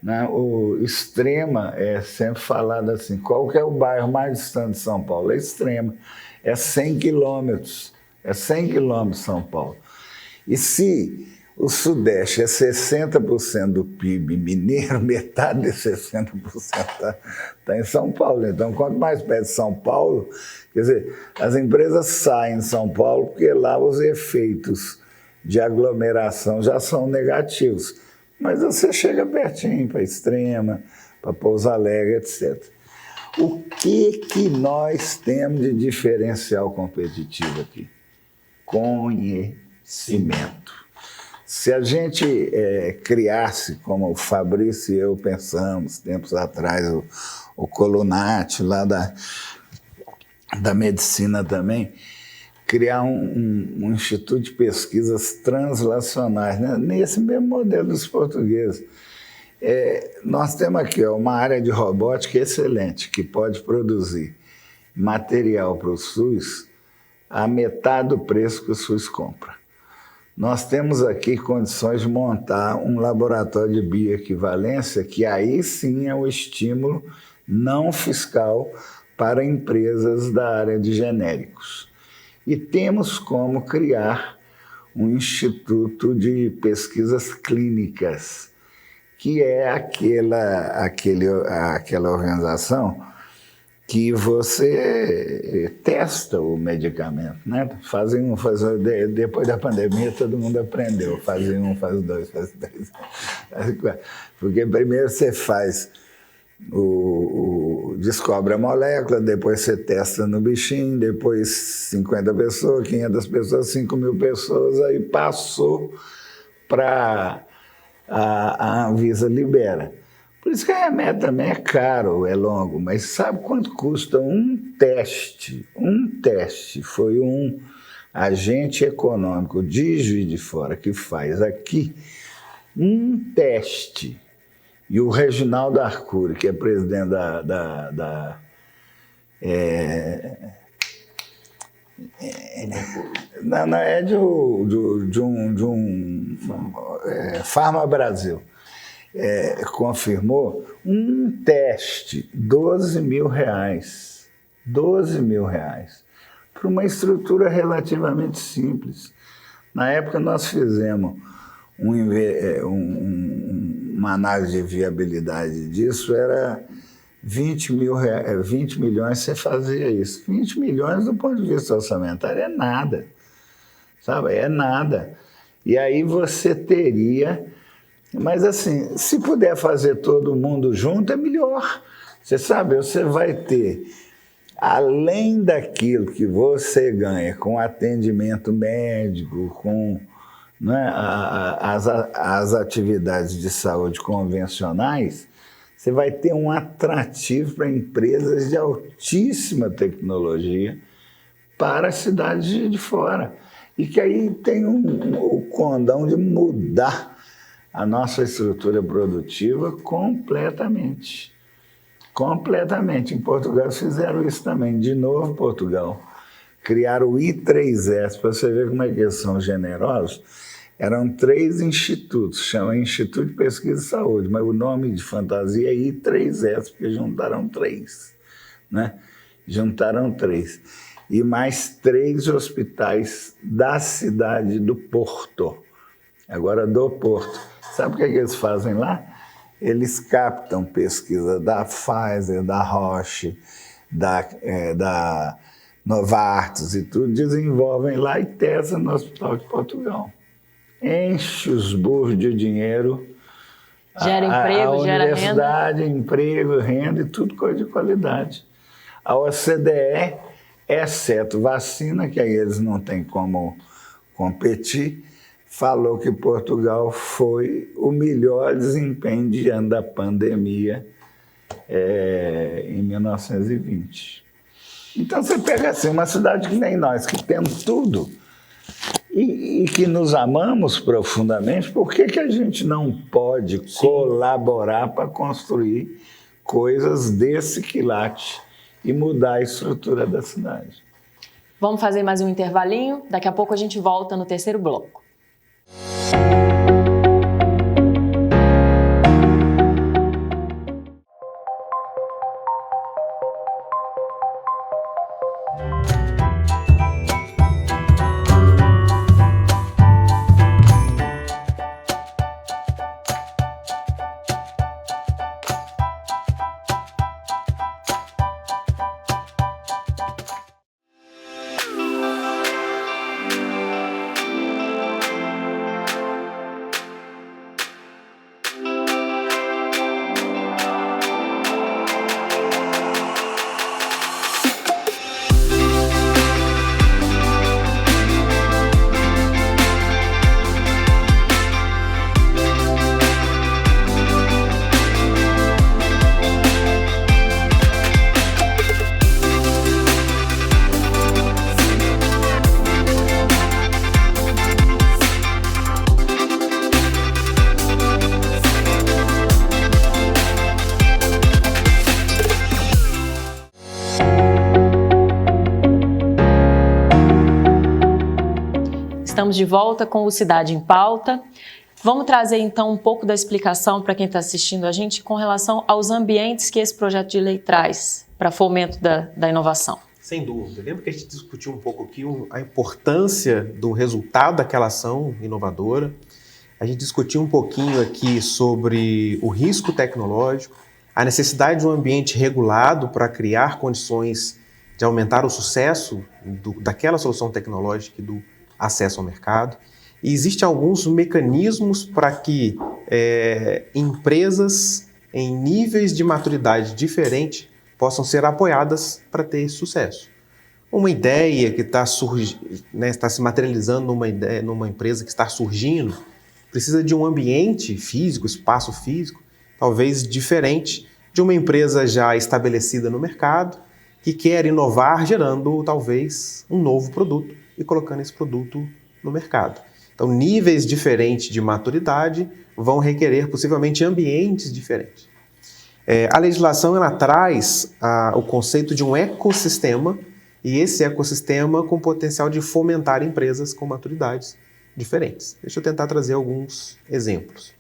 né? O Extrema é sempre falado assim, qual que é o bairro mais distante de São Paulo? É Extrema, é 100 quilômetros, é 100 quilômetros de São Paulo. E se o Sudeste é 60% do PIB mineiro, metade de 60% está em São Paulo. Então, quanto mais perto de São Paulo, quer dizer, as empresas saem de São Paulo porque lá os efeitos de aglomeração já são negativos. Mas você chega pertinho para Extrema, para Pouso Alegre, etc. O que nós temos de diferencial competitivo aqui? Conhecimento. Se a gente criasse, como o Fabrício e eu pensamos tempos atrás, o Colunati, lá da medicina também, criar um instituto de pesquisas translacionais, né? Nesse mesmo modelo dos portugueses. Nós temos aqui uma área de robótica excelente, que pode produzir material para o SUS a metade do preço que o SUS compra. Nós temos aqui condições de montar um laboratório de bioequivalência, que aí sim é o estímulo não fiscal para empresas da área de genéricos. E temos como criar um instituto de pesquisas clínicas, que é aquela organização que você testa o medicamento, né? Depois da pandemia todo mundo aprendeu, faz 1, faz 2, faz 3, faz 4. Porque primeiro você descobre a molécula, depois você testa no bichinho, depois 50 pessoas, 500 pessoas, 5.000 pessoas, aí passou para a Anvisa libera. Por isso que a remédio também é caro, é longo, mas sabe quanto custa um teste? Um teste foi um agente econômico de Juiz de Fora que faz aqui um teste. E o Reginaldo Arcuri, que é presidente Farma Brasil. Confirmou um teste, R$12.000. R$12.000. Para uma estrutura relativamente simples. Na época nós fizemos uma análise de viabilidade disso, era 20 milhões você fazia isso. 20 milhões do ponto de vista orçamentário é nada, sabe? É nada. E aí você teria... Mas assim, se puder fazer todo mundo junto, é melhor. Você sabe, você vai ter, além daquilo que você ganha com atendimento médico, com, né, as atividades de saúde convencionais, você vai ter um atrativo para empresas de altíssima tecnologia para as cidades de fora. E que aí tem o condão de mudar a nossa estrutura produtiva completamente. Completamente. Em Portugal fizeram isso também. De novo, Portugal. Criaram o I3S, para você ver como é que eles são generosos. Eram 3 institutos, chama Instituto de Pesquisa e Saúde, mas o nome de fantasia é I3S, porque juntaram 3. Né? Juntaram 3. E mais 3 hospitais da cidade do Porto. Agora do Porto. Sabe o que eles fazem lá? Eles captam pesquisa da Pfizer, da Roche, da Novartis e tudo, desenvolvem lá e testam no Hospital de Portugal. Enche os burros de dinheiro. Gera emprego, gera renda. Universidade, emprego, renda e tudo coisa de qualidade. A OCDE, exceto vacina, que aí eles não têm como competir, falou que Portugal foi o melhor desempenho diante da pandemia em 1920. Então você pega assim, uma cidade que nem nós, que temos tudo e que nos amamos profundamente, por que a gente não pode colaborar para construir coisas desse quilate e mudar a estrutura da cidade? Vamos fazer mais um intervalinho, daqui a pouco a gente volta no terceiro bloco. Estamos de volta com o Cidade em Pauta. Vamos trazer então um pouco da explicação para quem está assistindo a gente com relação aos ambientes que esse projeto de lei traz para fomento da inovação. Sem dúvida. Lembra que a gente discutiu um pouco aqui a importância do resultado daquela ação inovadora. A gente discutiu um pouquinho aqui sobre o risco tecnológico, a necessidade de um ambiente regulado para criar condições de aumentar o sucesso daquela solução tecnológica e do acesso ao mercado. E existem alguns mecanismos para que empresas em níveis de maturidade diferentes possam ser apoiadas para ter sucesso. Uma ideia que está se materializando numa empresa que está surgindo precisa de um ambiente físico, espaço físico, talvez diferente de uma empresa já estabelecida no mercado que quer inovar gerando talvez um novo produto e colocando esse produto no mercado. Então, níveis diferentes de maturidade vão requerer possivelmente ambientes diferentes. A legislação ela traz o conceito de um ecossistema e esse ecossistema com potencial de fomentar empresas com maturidades diferentes. Deixa eu tentar trazer alguns exemplos.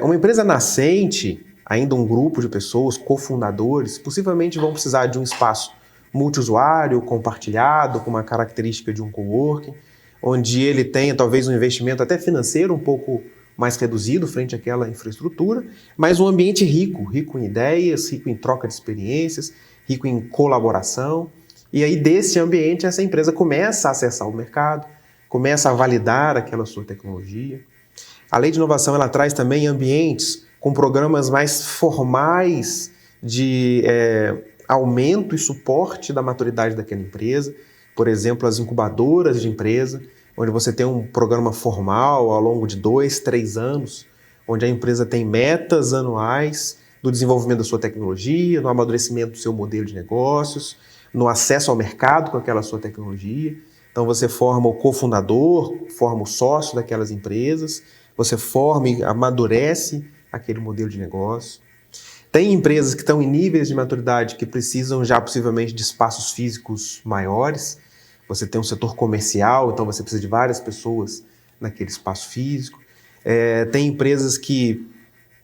Uma empresa nascente, ainda um grupo de pessoas, cofundadores, possivelmente vão precisar de um espaço multiusuário, compartilhado, com uma característica de um coworking, onde ele tenha talvez um investimento até financeiro um pouco mais reduzido frente àquela infraestrutura, mas um ambiente rico em ideias, rico em troca de experiências, rico em colaboração. E aí desse ambiente essa empresa começa a acessar o mercado, começa a validar aquela sua tecnologia. A lei de inovação ela traz também ambientes com programas mais formais de aumento e suporte da maturidade daquela empresa. Por exemplo, as incubadoras de empresa, onde você tem um programa formal ao longo de 2, 3 anos, onde a empresa tem metas anuais do desenvolvimento da sua tecnologia, no amadurecimento do seu modelo de negócios, no acesso ao mercado com aquela sua tecnologia. Então você forma o cofundador, forma o sócio daquelas empresas, você forma e amadurece aquele modelo de negócio. Tem empresas que estão em níveis de maturidade que precisam já possivelmente de espaços físicos maiores. Você tem um setor comercial, então você precisa de várias pessoas naquele espaço físico. Tem empresas que,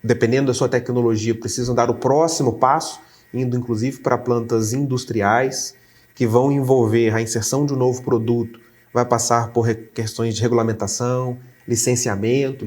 dependendo da sua tecnologia, precisam dar o próximo passo, indo inclusive para plantas industriais, que vão envolver a inserção de um novo produto, vai passar por questões de regulamentação, licenciamento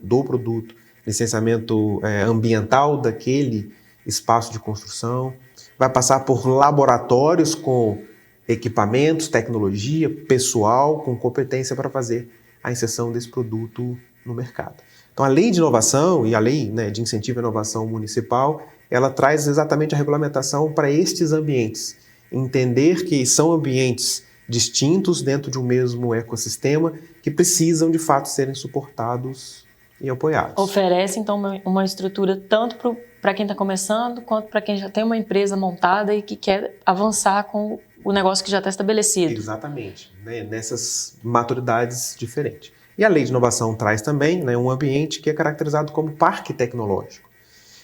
do produto, licenciamento ambiental daquele espaço de construção, vai passar por laboratórios com equipamentos, tecnologia, pessoal com competência para fazer a inserção desse produto no mercado. Então, a lei de inovação e a lei de incentivo à inovação municipal, ela traz exatamente a regulamentação para estes ambientes. Entender que são ambientes distintos dentro de um mesmo ecossistema que precisam, de fato, serem suportados e apoiados. Oferece, então, uma estrutura tanto para quem está começando, quanto para quem já tem uma empresa montada e que quer avançar com o negócio que já está estabelecido. Exatamente, nessas maturidades diferentes. E a lei de inovação traz também um ambiente que é caracterizado como parque tecnológico.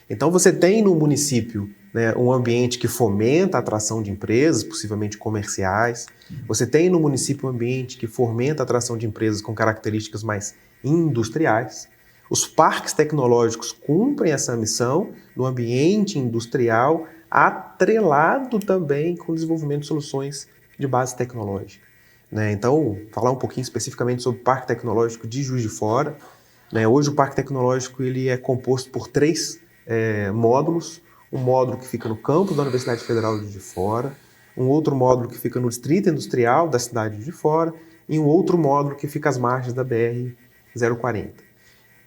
Então você tem no município um ambiente que fomenta a atração de empresas, possivelmente comerciais. Você tem no município um ambiente que fomenta a atração de empresas com características mais industriais. Os parques tecnológicos cumprem essa missão no ambiente industrial, atrelado também com o desenvolvimento de soluções de base tecnológica. Então, falar um pouquinho especificamente sobre o Parque Tecnológico de Juiz de Fora. Hoje o Parque Tecnológico ele é composto por 3 módulos. Um módulo que fica no campus da Universidade Federal de Juiz de Fora, um outro módulo que fica no Distrito Industrial da cidade de Juiz de Fora e um outro módulo que fica às margens da BR-040.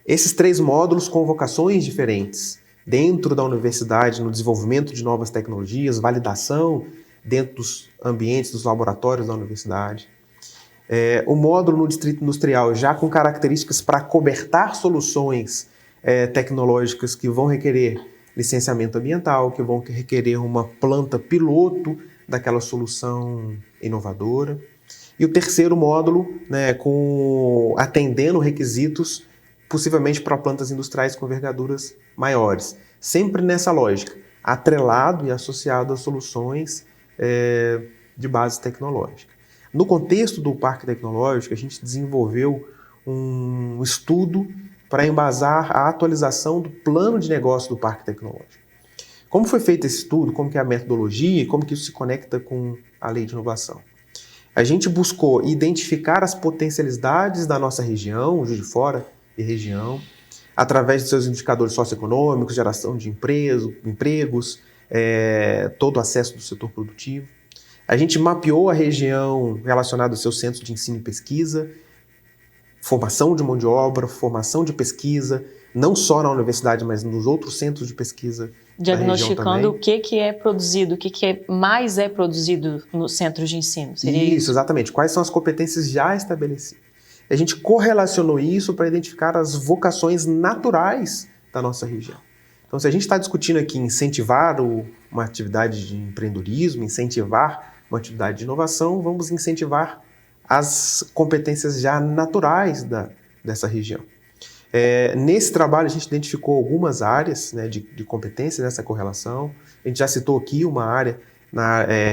Esses 3 módulos com vocações diferentes dentro da universidade, no desenvolvimento de novas tecnologias, validação dentro dos ambientes, dos laboratórios da universidade. O módulo no Distrito Industrial já com características para cobertar soluções tecnológicas que vão requerer licenciamento ambiental, que vão requerer uma planta piloto daquela solução inovadora. E o terceiro módulo, atendendo requisitos, possivelmente para plantas industriais com envergaduras maiores. Sempre nessa lógica, atrelado e associado a soluções de base tecnológica. No contexto do Parque Tecnológico, a gente desenvolveu um estudo para embasar a atualização do plano de negócio do Parque Tecnológico. Como foi feito esse estudo, como que é a metodologia e como que isso se conecta com a Lei de Inovação? A gente buscou identificar as potencialidades da nossa região, Juiz de Fora e região, através de seus indicadores socioeconômicos, geração de empregos, todo o acesso do setor produtivo. A gente mapeou a região relacionada aos seus centros de ensino e pesquisa, formação de mão de obra, formação de pesquisa, não só na universidade, mas nos outros centros de pesquisa. Diagnosticando o que é produzido, o que mais é produzido nos centros de ensino. Seria isso, exatamente. Quais são as competências já estabelecidas. A gente correlacionou isso para identificar as vocações naturais da nossa região. Então, se a gente está discutindo aqui incentivar uma atividade de empreendedorismo, incentivar uma atividade de inovação, vamos incentivar as competências já naturais dessa região. Nesse trabalho, a gente identificou algumas áreas, né, de competência nessa correlação. A gente já citou aqui uma área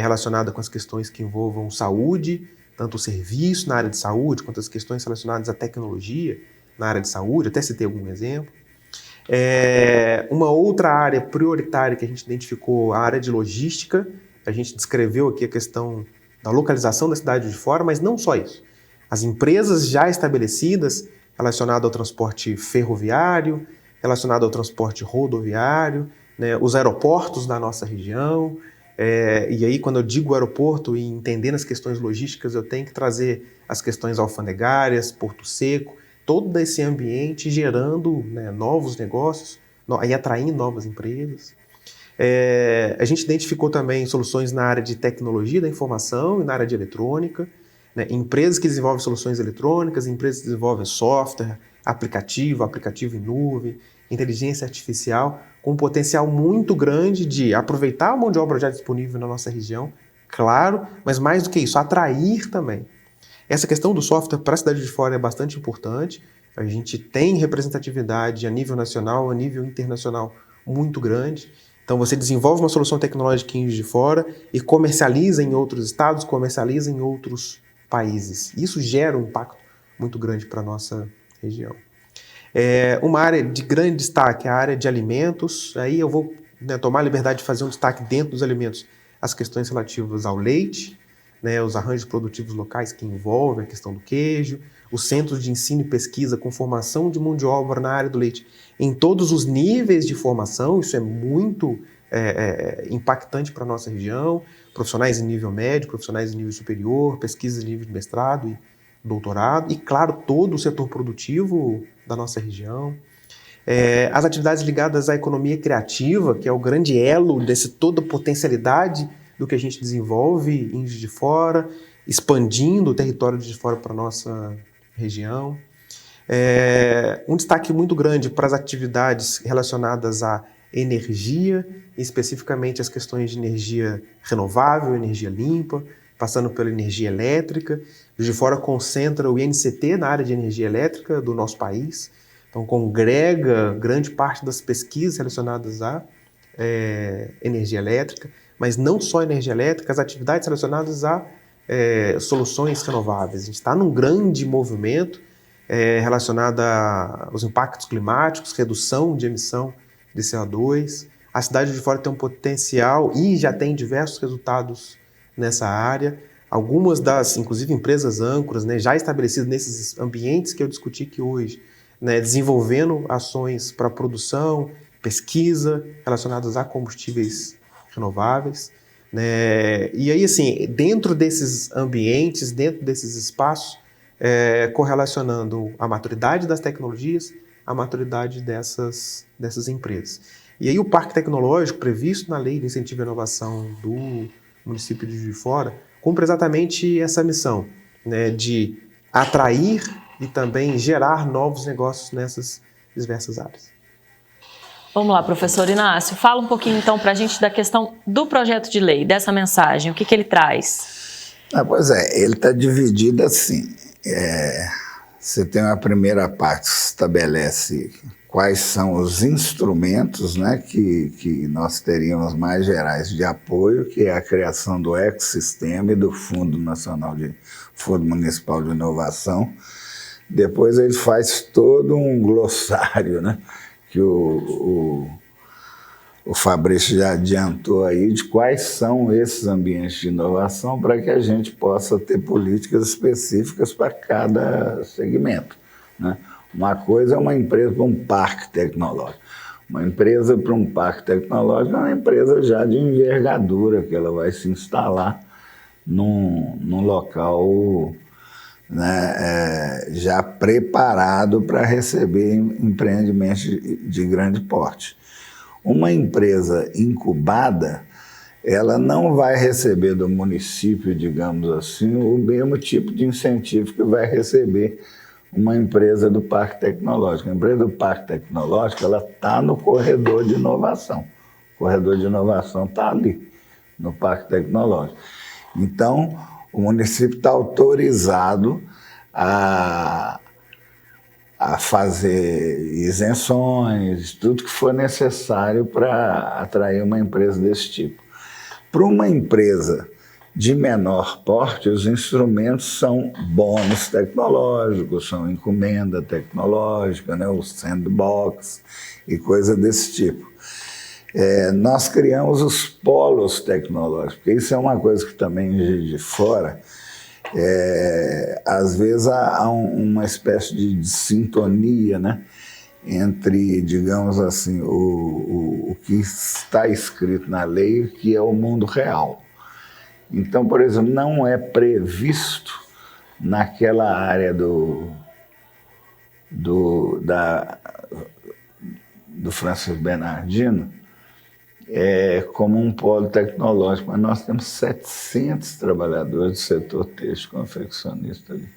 relacionada com as questões que envolvam saúde, tanto o serviço na área de saúde, quanto as questões relacionadas à tecnologia na área de saúde, até citei algum exemplo. Uma outra área prioritária que a gente identificou, a área de logística. A gente descreveu aqui a questão da localização da cidade de Fora, mas não só isso. As empresas já estabelecidas relacionadas ao transporte ferroviário, relacionado ao transporte rodoviário, né, os aeroportos da nossa região. E aí, quando eu digo aeroporto e entendendo as questões logísticas, eu tenho que trazer as questões alfandegárias, Porto Seco, todo esse ambiente gerando, né, novos negócios e atraindo novas empresas. A gente identificou também soluções na área de tecnologia da informação e na área de eletrônica, né, empresas que desenvolvem soluções eletrônicas, empresas que desenvolvem software, aplicativo em nuvem, inteligência artificial, com um potencial muito grande de aproveitar a mão de obra já disponível na nossa região, claro, mas mais do que isso, atrair também. Essa questão do software para a cidade de Fora é bastante importante. A gente tem representatividade a nível nacional, a nível internacional muito grande. Então você desenvolve uma solução tecnológica em Juiz de Fora e comercializa em outros estados, comercializa em outros países. Isso gera um impacto muito grande para a nossa região. Uma área de grande destaque é a área de alimentos. Aí eu vou, né, tomar a liberdade de fazer um destaque dentro dos alimentos, as questões relativas ao leite, né, os arranjos produtivos locais que envolvem a questão do queijo, os centros de ensino e pesquisa com formação de mão de obra na área do leite em todos os níveis de formação. Isso é muito impactante para a nossa região, profissionais em nível médio, profissionais em nível superior, pesquisas em nível de mestrado e doutorado, e claro, todo o setor produtivo da nossa região. As atividades ligadas à economia criativa, que é o grande elo desse toda a potencialidade do que a gente desenvolve em Juiz de Fora, expandindo o território de Juiz de Fora para a nossa região. Um destaque muito grande para as atividades relacionadas à energia, especificamente as questões de energia renovável, energia limpa, passando pela energia elétrica. Juiz de Fora concentra o INCT na área de energia elétrica do nosso país, então congrega grande parte das pesquisas relacionadas à energia elétrica, mas não só energia elétrica, as atividades relacionadas a soluções renováveis. A gente está num grande movimento relacionado aos impactos climáticos, redução de emissão de CO2. A cidade de Fora tem um potencial e já tem diversos resultados nessa área. Algumas das, inclusive, empresas âncoras, né, já estabelecidas nesses ambientes que eu discuti aqui hoje, né, desenvolvendo ações para produção, pesquisa relacionadas a combustíveis renováveis, né? E aí, assim, dentro desses ambientes, dentro desses espaços, correlacionando a maturidade das tecnologias, a maturidade dessas empresas. E aí o Parque Tecnológico, previsto na Lei de Incentivo à Inovação do município de Juiz de Fora, cumpre exatamente essa missão, né, de atrair e também gerar novos negócios nessas diversas áreas. Vamos lá, professor Inácio, fala um pouquinho então para a gente da questão do projeto de lei, dessa mensagem, o que ele traz? Pois ele está dividido assim. Você tem uma primeira parte que estabelece quais são os instrumentos, né, que nós teríamos mais gerais de apoio, que é a criação do ecossistema e do Fundo Municipal de Inovação. Depois ele faz todo um glossário, né, que o Fabrício já adiantou aí, de quais são esses ambientes de inovação para que a gente possa ter políticas específicas para cada segmento, né? Uma coisa é uma empresa para um parque tecnológico. Uma empresa para um parque tecnológico é uma empresa já de envergadura, que ela vai se instalar num local, né, já preparado para receber empreendimentos de grande porte. Uma empresa incubada, ela não vai receber do município, digamos assim, o mesmo tipo de incentivo que vai receber uma empresa do Parque Tecnológico. A empresa do Parque Tecnológico, ela está no corredor de inovação. O corredor de inovação está ali, no Parque Tecnológico. Então, o município está autorizado a fazer isenções, tudo que for necessário para atrair uma empresa desse tipo. Para uma empresa de menor porte, os instrumentos são bônus tecnológicos, são encomenda tecnológica, né, o sandbox e coisa desse tipo. Nós criamos os polos tecnológicos, porque isso é uma coisa que também em Juiz de Fora, às vezes há uma espécie de sintonia, né, entre, digamos assim, o que está escrito na lei e o que é o mundo real. Então, por exemplo, não é previsto naquela área do Francisco Bernardino como um polo tecnológico, mas nós temos 700 trabalhadores do setor têxtil confeccionista ali.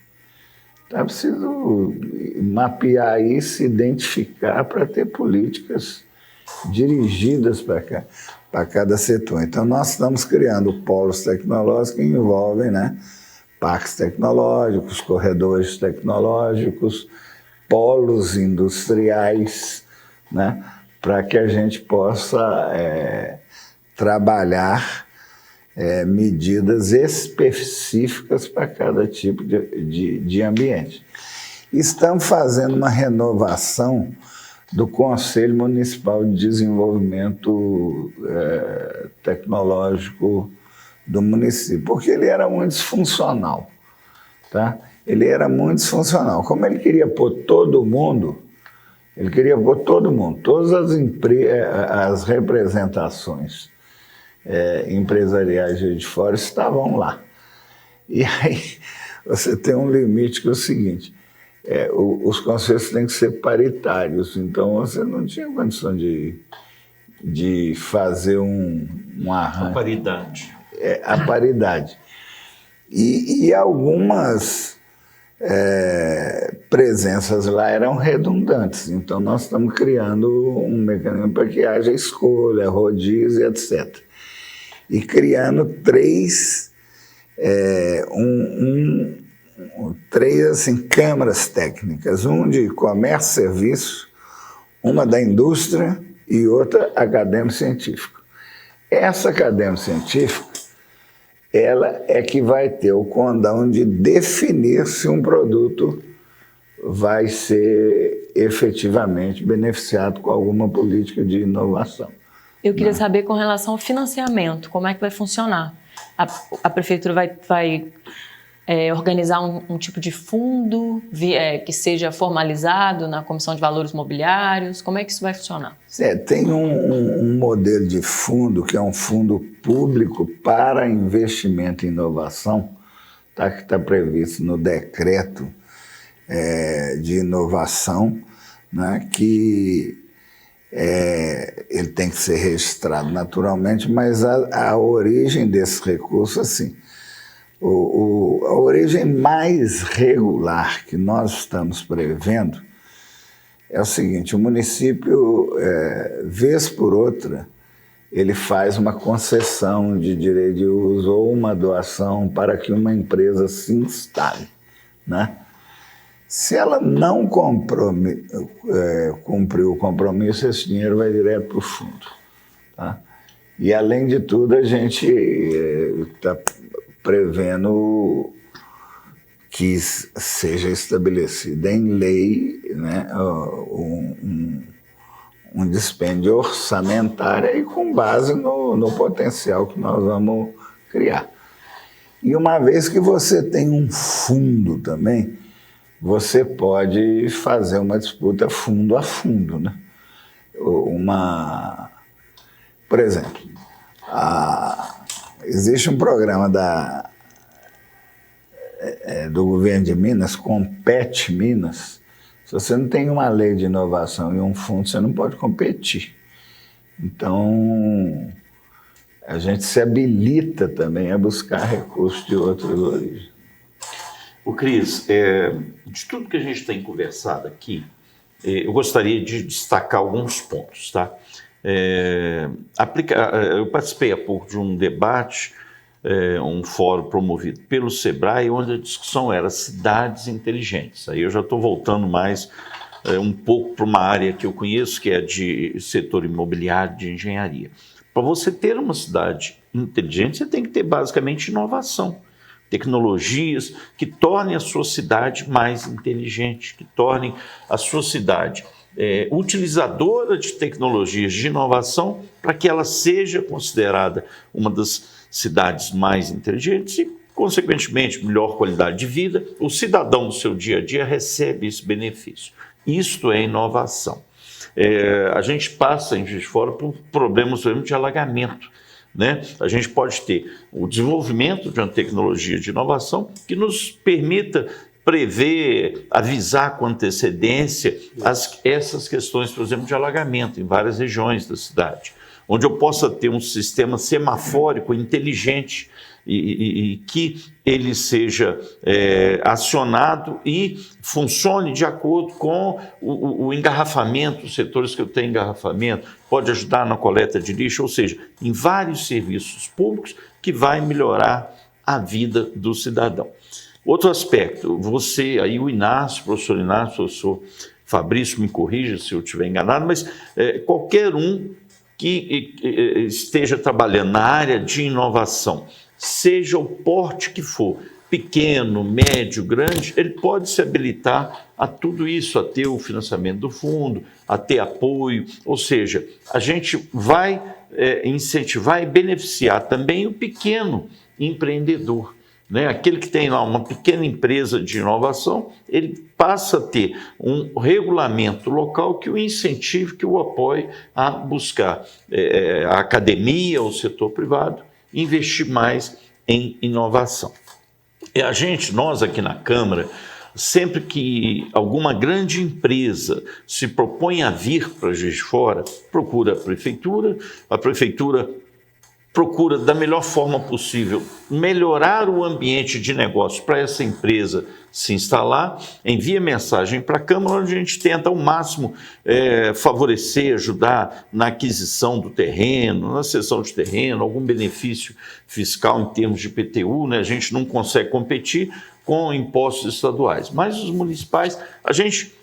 Então é preciso mapear isso, identificar para ter políticas dirigidas para cada setor. Então nós estamos criando polos tecnológicos que envolvem, né, parques tecnológicos, corredores tecnológicos, polos industriais, né, para que a gente possa trabalhar medidas específicas para cada tipo de ambiente. Estamos fazendo uma renovação do Conselho Municipal de Desenvolvimento Tecnológico do município, porque ele era muito disfuncional, tá? Ele era muito disfuncional. Como ele queria pôr todo mundo, todas as representações empresariais de fora estavam lá. E aí você tem um limite que é o seguinte, os conselhos têm que ser paritários, então você não tinha condição de fazer um arranjo. A paridade. A paridade. E algumas presenças lá eram redundantes, então nós estamos criando um mecanismo para que haja escolha, rodízio, etc. E criando três assim, câmaras técnicas, um de comércio e serviço, uma da indústria e outra acadêmico-científico. Essa acadêmico-científica, ela é que vai ter o condão de definir se um produto vai ser efetivamente beneficiado com alguma política de inovação. Eu queria saber com relação ao financiamento, como é que vai funcionar? A prefeitura vai organizar um tipo de fundo que seja formalizado na Comissão de Valores Mobiliários? Como é que isso vai funcionar? Tem um modelo de fundo, que é um fundo público para investimento em inovação, tá, que está previsto no decreto de inovação, né, que ele tem que ser registrado naturalmente, mas a origem desse recurso, assim, a origem mais regular que nós estamos prevendo é o seguinte: o município, vez por outra, ele faz uma concessão de direito de uso ou uma doação para que uma empresa se instale, né? Se ela não cumpriu o compromisso, esse dinheiro vai direto para o fundo. Tá? E, além de tudo, a gente está prevendo que seja estabelecida em lei, né, um dispêndio orçamentário e com base no potencial que nós vamos criar. E uma vez que você tem um fundo também, você pode fazer uma disputa fundo a fundo, né? Por exemplo, existe um programa do governo de Minas, Compete Minas. Se você não tem uma lei de inovação e um fundo, você não pode competir. Então, a gente se habilita também a buscar recursos de outras origens. O Cris, de tudo que a gente tem conversado aqui, eu gostaria de destacar alguns pontos, tá? Eu participei há pouco de um debate, um fórum promovido pelo Sebrae, onde a discussão era cidades inteligentes. Aí eu já estou voltando mais um pouco para uma área que eu conheço, que é de setor imobiliário, de engenharia. Para você ter uma cidade inteligente, você tem que ter basicamente inovação. Tecnologias que tornem a sua cidade mais inteligente, que tornem a sua cidade utilizadora de tecnologias de inovação para que ela seja considerada uma das cidades mais inteligentes e, consequentemente, melhor qualidade de vida. O cidadão no seu dia a dia recebe esse benefício. Isto é inovação. A gente passa em Juiz de Fora por problemas de alagamento. Né? A gente pode ter o desenvolvimento de uma tecnologia de inovação que nos permita prever, avisar com antecedência essas questões, por exemplo, de alagamento em várias regiões da cidade, onde eu possa ter um sistema semafórico inteligente e que ele seja acionado e funcione de acordo com o engarrafamento, os setores que eu tenho engarrafamento, pode ajudar na coleta de lixo, ou seja, em vários serviços públicos que vai melhorar a vida do cidadão. Outro aspecto, você, aí o Inácio, professor Inácio, o professor Fabrício, me corrija se eu estiver enganado, mas qualquer um que esteja trabalhando na área de inovação, seja o porte que for, pequeno, médio, grande, ele pode se habilitar a tudo isso, a ter o financiamento do fundo, a ter apoio, ou seja, a gente vai incentivar e beneficiar também o pequeno empreendedor. Né? Aquele que tem lá uma pequena empresa de inovação, ele passa a ter um regulamento local que o incentive, que o apoie a buscar a academia, o setor privado, investir mais em inovação. Nós aqui na Câmara, sempre que alguma grande empresa se propõe a vir para Juiz de Fora, procura a prefeitura procura da melhor forma possível melhorar o ambiente de negócio para essa empresa se instalar, envia mensagem para a Câmara, onde a gente tenta ao máximo favorecer, ajudar na aquisição do terreno, na cessão de terreno, algum benefício fiscal em termos de IPTU, né? A gente não consegue competir com impostos estaduais, mas os municipais, a gente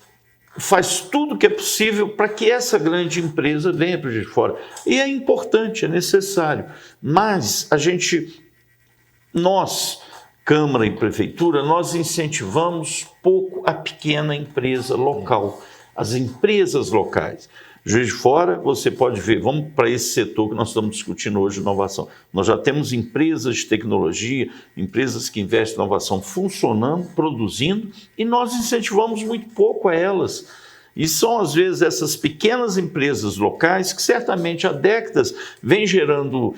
faz tudo o que é possível para que essa grande empresa venha para Juiz de Fora. E é importante, é necessário, mas nós, Câmara e Prefeitura, nós incentivamos pouco a pequena empresa local, as empresas locais. Juiz de Fora, você pode ver, vamos para esse setor que nós estamos discutindo hoje, inovação. Nós já temos empresas de tecnologia, empresas que investem em inovação funcionando, produzindo, e nós incentivamos muito pouco a elas. E são, às vezes, essas pequenas empresas locais que certamente há décadas vêm gerando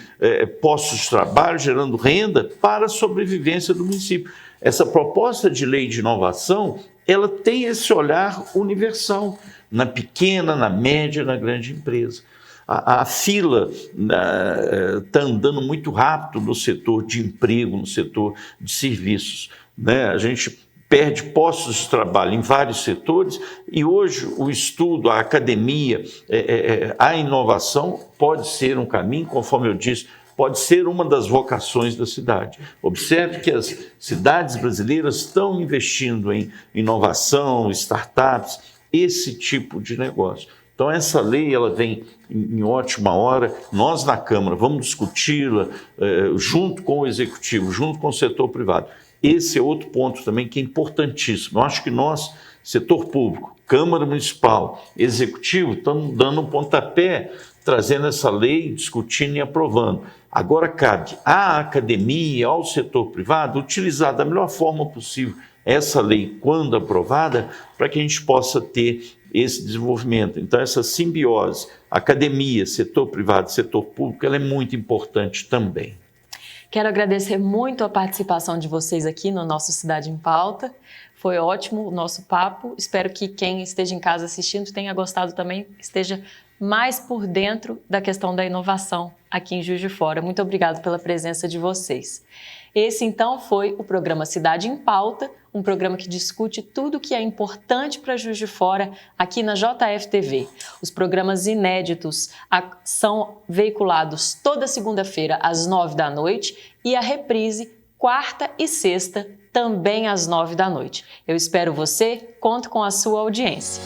postos de trabalho, gerando renda para a sobrevivência do município. Essa proposta de lei de inovação, ela tem esse olhar universal, na pequena, na média, na grande empresa. A fila está andando muito rápido no setor de emprego, no setor de serviços, né? A gente perde postos de trabalho em vários setores e hoje o estudo, a academia, a inovação pode ser um caminho, conforme eu disse, pode ser uma das vocações da cidade. Observe que as cidades brasileiras estão investindo em inovação, startups, esse tipo de negócio. Então essa lei ela vem em ótima hora, nós na Câmara vamos discuti-la junto com o Executivo, junto com o setor privado. Esse é outro ponto também que é importantíssimo. Eu acho que nós, setor público, Câmara Municipal, Executivo, estamos dando um pontapé, trazendo essa lei, discutindo e aprovando. Agora cabe à academia, ao setor privado, utilizar da melhor forma possível essa lei, quando aprovada, para que a gente possa ter esse desenvolvimento. Então, essa simbiose, academia, setor privado, setor público, ela é muito importante também. Quero agradecer muito a participação de vocês aqui no nosso Cidade em Pauta. Foi ótimo o nosso papo. Espero que quem esteja em casa assistindo tenha gostado também, esteja mais por dentro da questão da inovação aqui em Juiz de Fora. Muito obrigado pela presença de vocês. Esse, então, foi o programa Cidade em Pauta, um programa que discute tudo o que é importante para Juiz de Fora aqui na JF-TV. Os programas inéditos são veiculados toda segunda-feira às 9 da noite e a reprise quarta e sexta também às 9 da noite. Eu espero você, conto com a sua audiência.